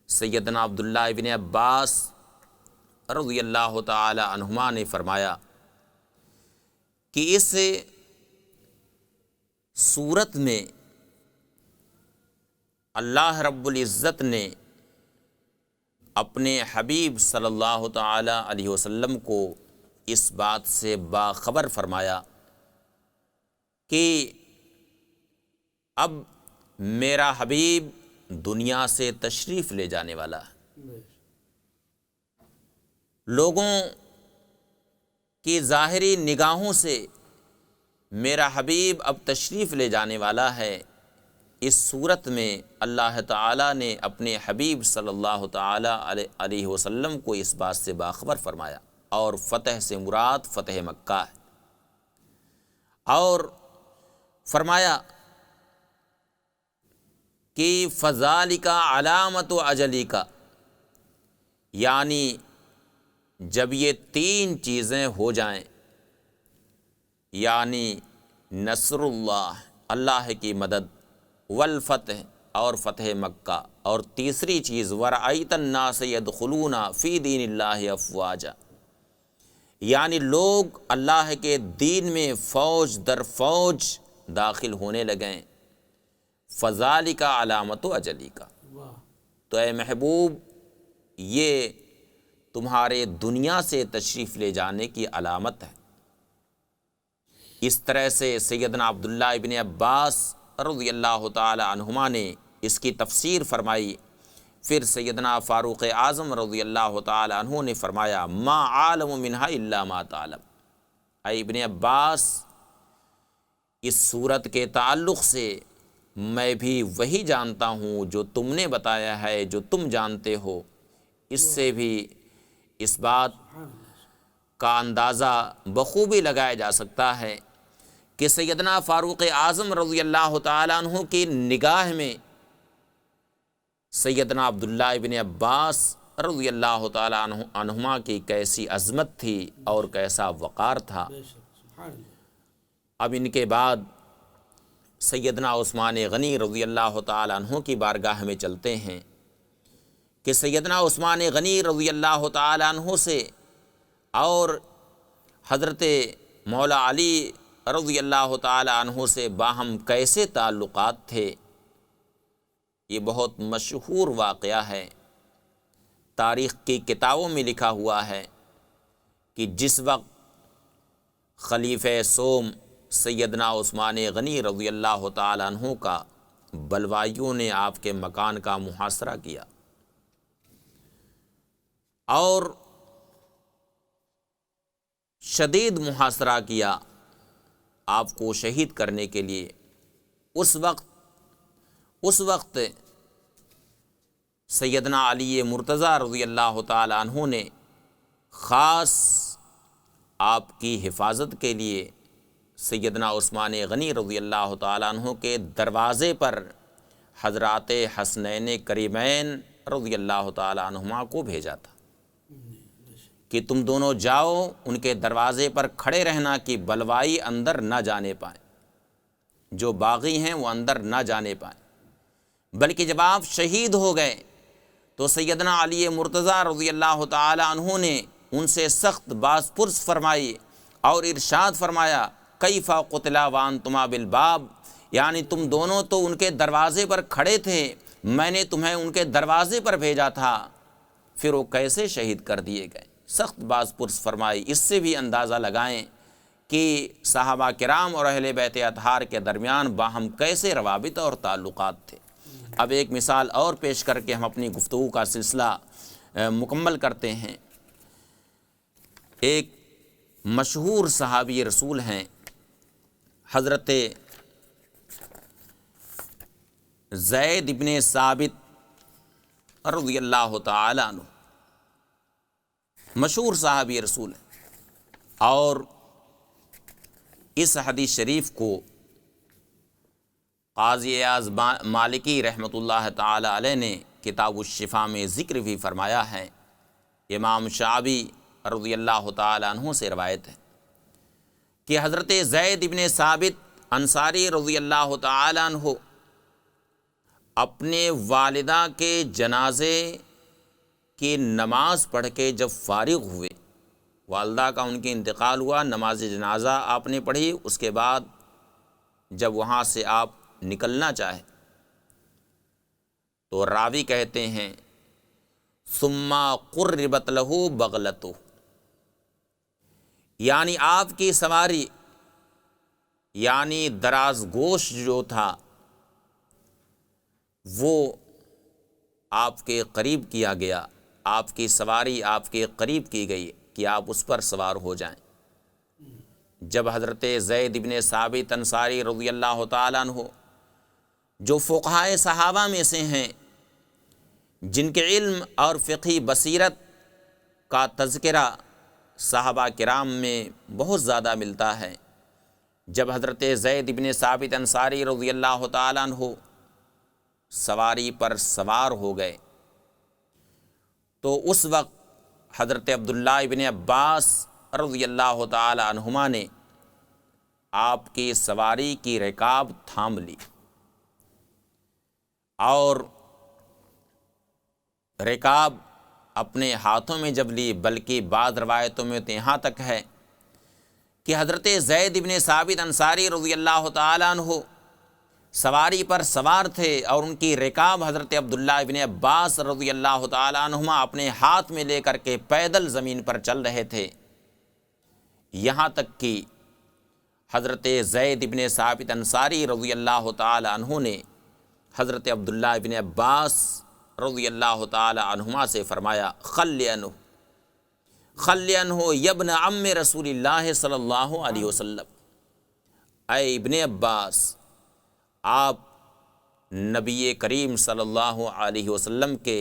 سیدنا عبداللہ ابن عباس رضی اللہ تعالی عنہما نے فرمایا کہ اس سورت میں اللہ رب العزت نے اپنے حبیب صلی اللہ تعالی علیہ وسلم کو اس بات سے باخبر فرمایا کہ اب میرا حبیب دنیا سے تشریف لے جانے والا ہے۔ لوگوں کی ظاہری نگاہوں سے میرا حبیب اب تشریف لے جانے والا ہے، اس صورت میں اللہ تعالیٰ نے اپنے حبیب صلی اللہ تعالیٰ علیہ وسلم کو اس بات سے باخبر فرمایا، اور فتح سے مراد فتح مکہ ہے، اور فرمایا کہ فذالک علامت اجلک، یعنی جب یہ تین چیزیں ہو جائیں، یعنی نصر اللہ، اللہ کی مدد، والفتح، اور فتح مکہ، اور تیسری چیز ورأیت الناس یدخلون فی دین اللہ افواجا، یعنی لوگ اللہ کے دین میں فوج در فوج داخل ہونے لگیں، فذالک علامت اجلک، تو اے محبوب یہ تمہارے دنیا سے تشریف لے جانے کی علامت ہے۔ اس طرح سے سیدنا عبداللہ ابن عباس رضی اللہ تعالی عنہما نے اس کی تفسیر فرمائی۔ پھر سیدنا فاروق اعظم رضی اللہ تعالی عنہ نے فرمایا، ما عالم منہا الا ما تعلم، اے ابن عباس اس صورت کے تعلق سے میں بھی وہی جانتا ہوں جو تم نے بتایا ہے، جو تم جانتے ہو۔ اس سے بھی اس بات کا اندازہ بخوبی لگایا جا سکتا ہے کہ سیدنا فاروق اعظم رضی اللہ تعالیٰ عنہ کی نگاہ میں سیدنا عبداللہ ابن عباس رضی اللہ تعالیٰ عنہما کی کیسی عظمت تھی اور کیسا وقار تھا۔ اب ان کے بعد سیدنا عثمان غنی رضی اللہ تعالیٰ عنہ کی بارگاہ میں چلتے ہیں کہ سیدنا عثمان غنی رضی اللہ تعالیٰ عنہ سے اور حضرت مولا علی رضی اللہ تعالیٰ عنہ سے باہم کیسے تعلقات تھے، یہ بہت مشہور واقعہ ہے، تاریخ کی کتابوں میں لکھا ہوا ہے کہ جس وقت خلیفہ سوم سیدنا عثمان غنی رضی اللہ تعالیٰ عنہ کا بلوائیوں نے آپ کے مکان کا محاصرہ کیا اور شدید محاصرہ کیا آپ کو شہید کرنے کے لیے۔ اس وقت سیدنا علی مرتضیٰ رضی اللہ تعالیٰ عنہ نے خاص آپ کی حفاظت کے لیے سیدنا عثمان غنی رضی اللہ تعالیٰ عنہ کے دروازے پر حضرات حسنین کریمین رضی اللہ تعالیٰ عنہما کو بھیجا تھا کہ تم دونوں جاؤ، ان کے دروازے پر کھڑے رہنا کہ بلوائی اندر نہ جانے پائیں، جو باغی ہیں وہ اندر نہ جانے پائیں۔ بلکہ جب آپ شہید ہو گئے تو سیدنا علی مرتضیٰ رضی اللہ تعالیٰ عنہ نے ان سے سخت باز پرس فرمائی اور ارشاد فرمایا کیف قتلا وانتما بالباب، یعنی تم دونوں تو ان کے دروازے پر کھڑے تھے، میں نے تمہیں ان کے دروازے پر بھیجا تھا، پھر وہ کیسے شہید کر دیے گئے؟ سخت باز پرس فرمائی۔ اس سے بھی اندازہ لگائیں کہ صحابہ کرام اور اہل بیت اطہار کے درمیان باہم کیسے روابط اور تعلقات تھے۔ اب ایک مثال اور پیش کر کے ہم اپنی گفتگو کا سلسلہ مکمل کرتے ہیں۔ ایک مشہور صحابی رسول ہیں حضرت زید ابن ثابت رضی اللہ تعالی عنہ، مشہور صحابی رسول ہیں، اور اس حدیث شریف کو قاضی اعاذ مالکی رحمۃ اللہ تعالی علیہ نے کتاب الشفا میں ذکر بھی فرمایا ہے۔ امام شعبی رضی اللہ تعالی عنہ سے روایت ہے کہ حضرت زید ابن ثابت انصاری رضی اللہ تعالی عنہ اپنے والدہ کے جنازے کی نماز پڑھ کے جب فارغ ہوئے، والدہ کا ان کے انتقال ہوا، نماز جنازہ آپ نے پڑھی، اس کے بعد جب وہاں سے آپ نکلنا چاہے تو راوی کہتے ہیں ثم قربت لہ بغلتہ، یعنی آپ کی سواری یعنی دراز گوش جو تھا وہ آپ کے قریب کیا گیا، آپ کی سواری آپ کے قریب کی گئی کہ آپ اس پر سوار ہو جائیں۔ جب حضرت زید ابن ثابت انصاری رضی اللہ تعالیٰ عنہ جو فقہائے صحابہ میں سے ہیں، جن کے علم اور فقہی بصیرت کا تذکرہ صحابہ کرام میں بہت زیادہ ملتا ہے، جب حضرت زید ابن ثابت انصاری رضی اللہ تعالیٰ عنہ سواری پر سوار ہو گئے تو اس وقت حضرت عبداللہ ابن عباس رضی اللہ تعالی عنہما نے آپ کی سواری کی رکاب تھام لی، اور رکاب اپنے ہاتھوں میں جب لی، بلکہ بعض روایتوں میں تو یہاں تک ہے کہ حضرت زید ابن ثابت انصاری رضی اللہ تعالی عنہ سواری پر سوار تھے اور ان کی رکاب حضرت عبداللہ ابن عباس رضی اللہ تعالی عنہما اپنے ہاتھ میں لے کر کے پیدل زمین پر چل رہے تھے، یہاں تک کہ حضرت زید ابن ثابت انصاری رضی اللہ تعالی عنہ نے حضرت عبداللہ ابن عباس رضی اللہ تعالی عنہما سے فرمایا خلی عنہ یبن عم رسول اللہ صلی اللہ علیہ وسلم، اے ابن عباس، آپ نبی کریم صلی اللہ علیہ وسلم کے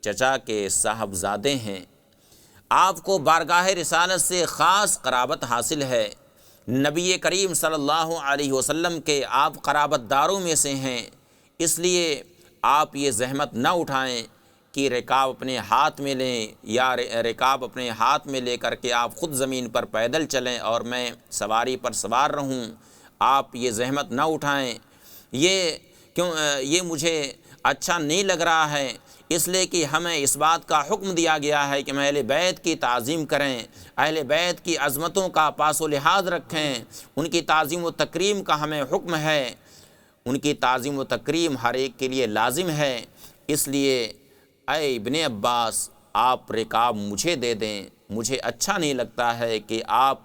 چچا کے صاحبزادے ہیں، آپ کو بارگاہ رسالت سے خاص قرابت حاصل ہے، نبی کریم صلی اللہ علیہ وسلم کے آپ قرابت داروں میں سے ہیں، اس لیے آپ یہ زحمت نہ اٹھائیں کہ رکاب اپنے ہاتھ میں لیں یا رکاب اپنے ہاتھ میں لے کر کے آپ خود زمین پر پیدل چلیں اور میں سواری پر سوار رہوں، آپ یہ زحمت نہ اٹھائیں، یہ مجھے اچھا نہیں لگ رہا ہے، اس لیے کہ ہمیں اس بات کا حکم دیا گیا ہے کہ ہم اہل بیت کی تعظیم کریں، اہل بیت کی عظمتوں کا پاس و لحاظ رکھیں، ان کی تعظیم و تکریم کا ہمیں حکم ہے، ان کی تعظیم و تکریم ہر ایک کے لیے لازم ہے، اس لیے اے ابن عباس آپ رکاب مجھے دے دیں، مجھے اچھا نہیں لگتا ہے کہ آپ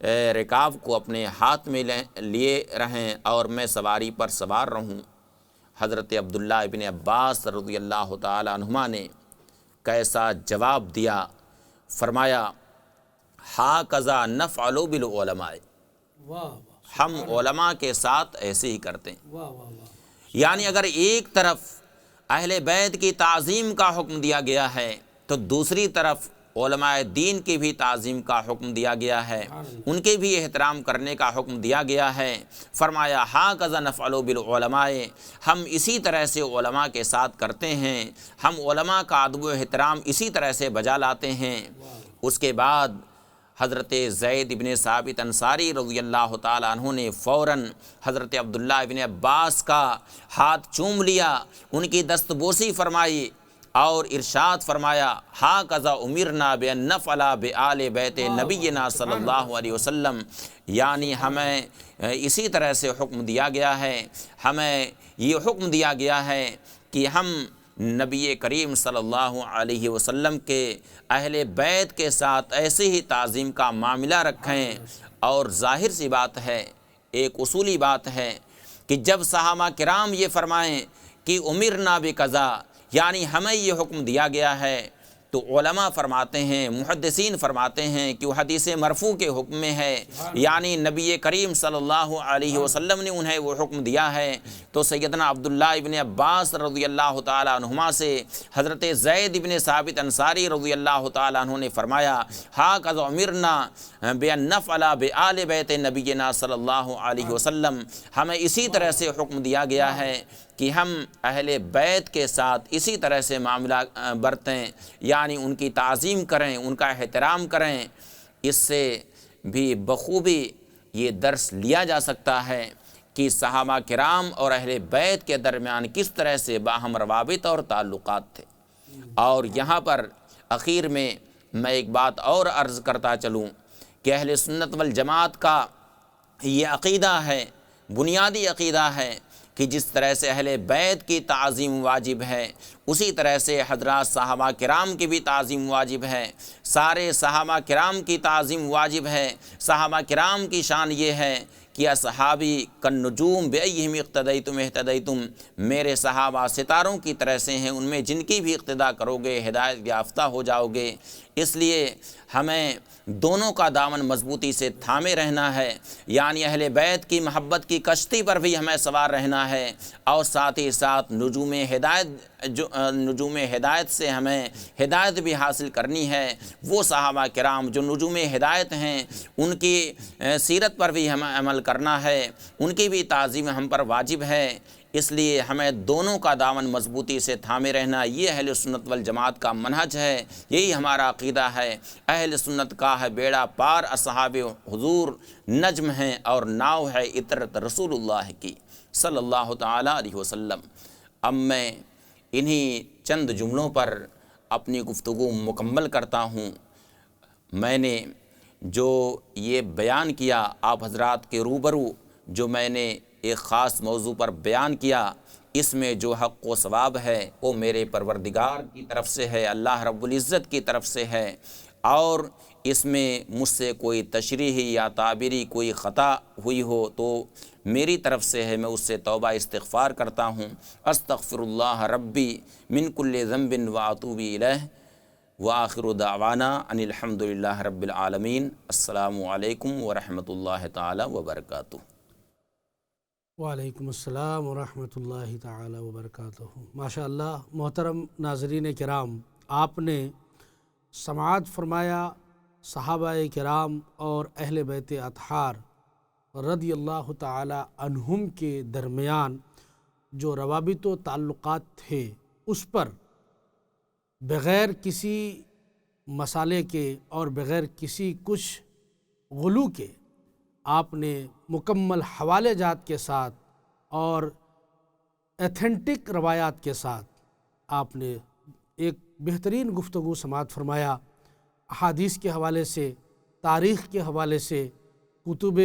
رکاب کو اپنے ہاتھ میں لیے رہیں اور میں سواری پر سوار رہوں۔ حضرت عبداللہ ابن عباس رضی اللہ تعالی عنہما نے کیسا جواب دیا، فرمایا ہاکذا نفعل بالعلماء، واہ ہم علماء کے ساتھ ایسے ہی کرتے ہیں۔ واہ واہ واہ، یعنی اگر ایک طرف اہل بیت کی تعظیم کا حکم دیا گیا ہے تو دوسری طرف علماء دین کی بھی تعظیم کا حکم دیا گیا ہے، ان کے بھی احترام کرنے کا حکم دیا گیا ہے۔ فرمایا ہاکذا نفعل بالعلماء، ہم اسی طرح سے علماء کے ساتھ کرتے ہیں، ہم علماء کا ادب و احترام اسی طرح سے بجا لاتے ہیں۔ اس کے بعد حضرت زید بن ثابت انصاری رضی اللہ تعالیٰ عنہ نے فوراً حضرت عبداللہ ابن عباس کا ہاتھ چوم لیا، ان کی دستبوسی فرمائی اور ارشاد فرمایا ہاکذا امرنا بان نفعل بآل بیت نبینا صلی اللہ علیہ وسلم، یعنی ہمیں اسی طرح سے حکم دیا گیا ہے، ہمیں یہ حکم دیا گیا ہے کہ ہم نبی کریم صلی اللہ علیہ وسلم کے اہل بیت کے ساتھ ایسے ہی تعظیم کا معاملہ رکھیں۔ اور ظاہر سی بات ہے، ایک اصولی بات ہے کہ جب صحابہ کرام یہ فرمائیں کہ امرنا بکذا، یعنی ہمیں یہ حکم دیا گیا ہے، تو علماء فرماتے ہیں، محدثین فرماتے ہیں کہ وہ حدیث مرفوع کے حکم میں ہے، یعنی نبی کریم صلی اللہ علیہ وسلم نے انہیں وہ حکم دیا ہے۔ تو سیدنا عبداللہ ابن عباس رضی اللہ تعالیٰ عنہما سے حضرت زید ابن ثابت انصاری رضی اللہ تعالیٰ عنہ نے فرمایا ہاکذا امرنا بان نفعل بآل بیت نبینا صلی اللہ علیہ وسلم، ہمیں اسی طرح سے حکم دیا گیا ہے کہ ہم اہل بیت کے ساتھ اسی طرح سے معاملہ برتیں، یعنی ان کی تعظیم کریں، ان کا احترام کریں۔ اس سے بھی بخوبی یہ درس لیا جا سکتا ہے کہ صحابہ کرام اور اہل بیت کے درمیان کس طرح سے باہم روابط اور تعلقات تھے۔ اور یہاں پر اخیر میں ایک بات اور عرض کرتا چلوں کہ اہل سنت والجماعت کا یہ عقیدہ ہے، بنیادی عقیدہ ہے کہ جس طرح سے اہل بیت کی تعظیم واجب ہے، اسی طرح سے حضرات صحابہ کرام کی بھی تعظیم واجب ہے، سارے صحابہ کرام کی تعظیم واجب ہے۔ صحابہ کرام کی شان یہ ہے کہ اصحابی کالنجوم بأیہم اقتدیتم اہتدیتم، میرے صحابہ ستاروں کی طرح سے ہیں، ان میں جن کی بھی اقتداء کرو گے ہدایت یافتہ ہو جاؤ گے۔ اس لیے ہمیں دونوں کا دامن مضبوطی سے تھامے رہنا ہے، یعنی اہل بیت کی محبت کی کشتی پر بھی ہمیں سوار رہنا ہے، اور ساتھ ہی ساتھ نجوم ہدایت سے ہمیں ہدایت بھی حاصل کرنی ہے۔ وہ صحابہ کرام جو نجوم ہدایت ہیں، ان کی سیرت پر بھی ہمیں عمل کرنا ہے، ان کی بھی تعظیم ہم پر واجب ہے۔ اس لیے ہمیں دونوں کا دامن مضبوطی سے تھامے رہنا، یہ اہل سنت والجماعت کا منہج ہے، یہی ہمارا عقیدہ ہے۔ اہل سنت کا ہے بیڑا پار اصحاب حضور نجم ہیں، اور ناؤ ہے عطرت رسول اللہ کی صلی اللہ تعالیٰ علیہ وسلم۔ اب میں انہی چند جملوں پر اپنی گفتگو مکمل کرتا ہوں۔ میں نے جو یہ بیان کیا آپ حضرات کے روبرو، جو میں نے ایک خاص موضوع پر بیان کیا، اس میں جو حق و ثواب ہے وہ میرے پروردگار کی طرف سے ہے، اللہ رب العزت کی طرف سے ہے، اور اس میں مجھ سے کوئی تشریحی یا تعبیری کوئی خطا ہوئی ہو تو میری طرف سے ہے، میں اس سے توبہ استغفار کرتا ہوں۔ استغفر اللہ ربی من کل ذنب واتوب الیہ، وآخر دعوانا ان الحمد للہ رب العالمین۔ السلام علیکم ورحمۃ اللہ تعالی وبرکاتہ۔ وعلیکم السلام ورحمۃ اللہ تعالی وبرکاتہ۔ ماشاء اللہ محترم ناظرین کرام، آپ نے سماعت فرمایا صحابہ کرام اور اہل بیت اطہار رضی اللہ تعالی عنہم کے درمیان جو روابط و تعلقات تھے، اس پر بغیر کسی مسالے کے اور بغیر کسی کچھ غلو کے آپ نے مکمل حوالے جات کے ساتھ اور ایتھنٹک روایات کے ساتھ آپ نے ایک بہترین گفتگو سماعت فرمایا، احادیث کے حوالے سے، تاریخ کے حوالے سے، کتب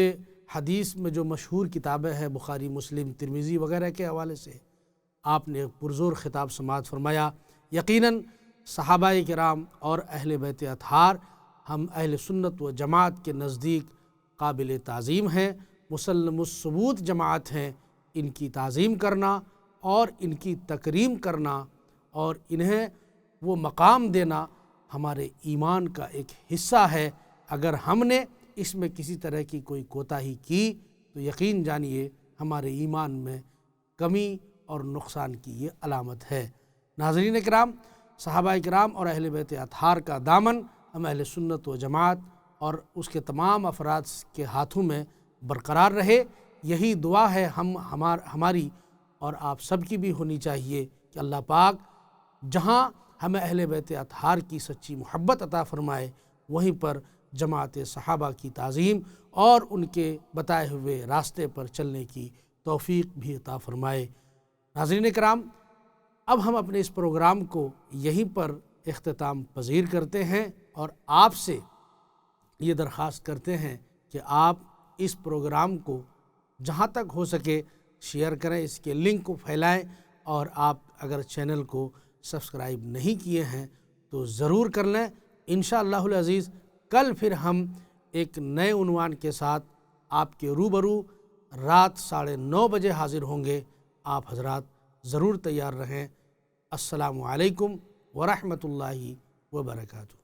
حدیث میں جو مشہور کتابیں ہیں بخاری، مسلم، ترمذی وغیرہ کے حوالے سے آپ نے پرزور خطاب سماعت فرمایا۔ یقیناً صحابہ کرام اور اہل بیت اطہار ہم اہل سنت و جماعت کے نزدیک قابل تعظیم ہیں، مسلم الثبوت جماعت ہیں، ان کی تعظیم کرنا اور ان کی تکریم کرنا اور انہیں وہ مقام دینا ہمارے ایمان کا ایک حصہ ہے۔ اگر ہم نے اس میں کسی طرح کی کوئی کوتاہی کی تو یقین جانیے ہمارے ایمان میں کمی اور نقصان کی یہ علامت ہے۔ ناظرین کرام، صحابہ کرام اور اہل بیت اطہار کا دامن ہم اہل سنت و جماعت اور اس کے تمام افراد کے ہاتھوں میں برقرار رہے، یہی دعا ہے ہماری اور آپ سب کی بھی ہونی چاہیے کہ اللہ پاک جہاں ہمیں اہل بیت اطہار کی سچی محبت عطا فرمائے وہیں پر جماعت صحابہ کی تعظیم اور ان کے بتائے ہوئے راستے پر چلنے کی توفیق بھی عطا فرمائے۔ ناظرین کرام، اب ہم اپنے اس پروگرام کو یہیں پر اختتام پذیر کرتے ہیں اور آپ سے یہ درخواست کرتے ہیں کہ آپ اس پروگرام کو جہاں تک ہو سکے شیئر کریں، اس کے لنک کو پھیلائیں، اور آپ اگر چینل کو سبسکرائب نہیں کیے ہیں تو ضرور کر لیں۔ انشاءاللہ العزیز کل پھر ہم ایک نئے عنوان کے ساتھ آپ کے روبرو رات 9:30 بجے حاضر ہوں گے۔ آپ حضرات ضرور تیار رہیں۔ السلام علیکم ورحمۃ اللہ وبرکاتہ۔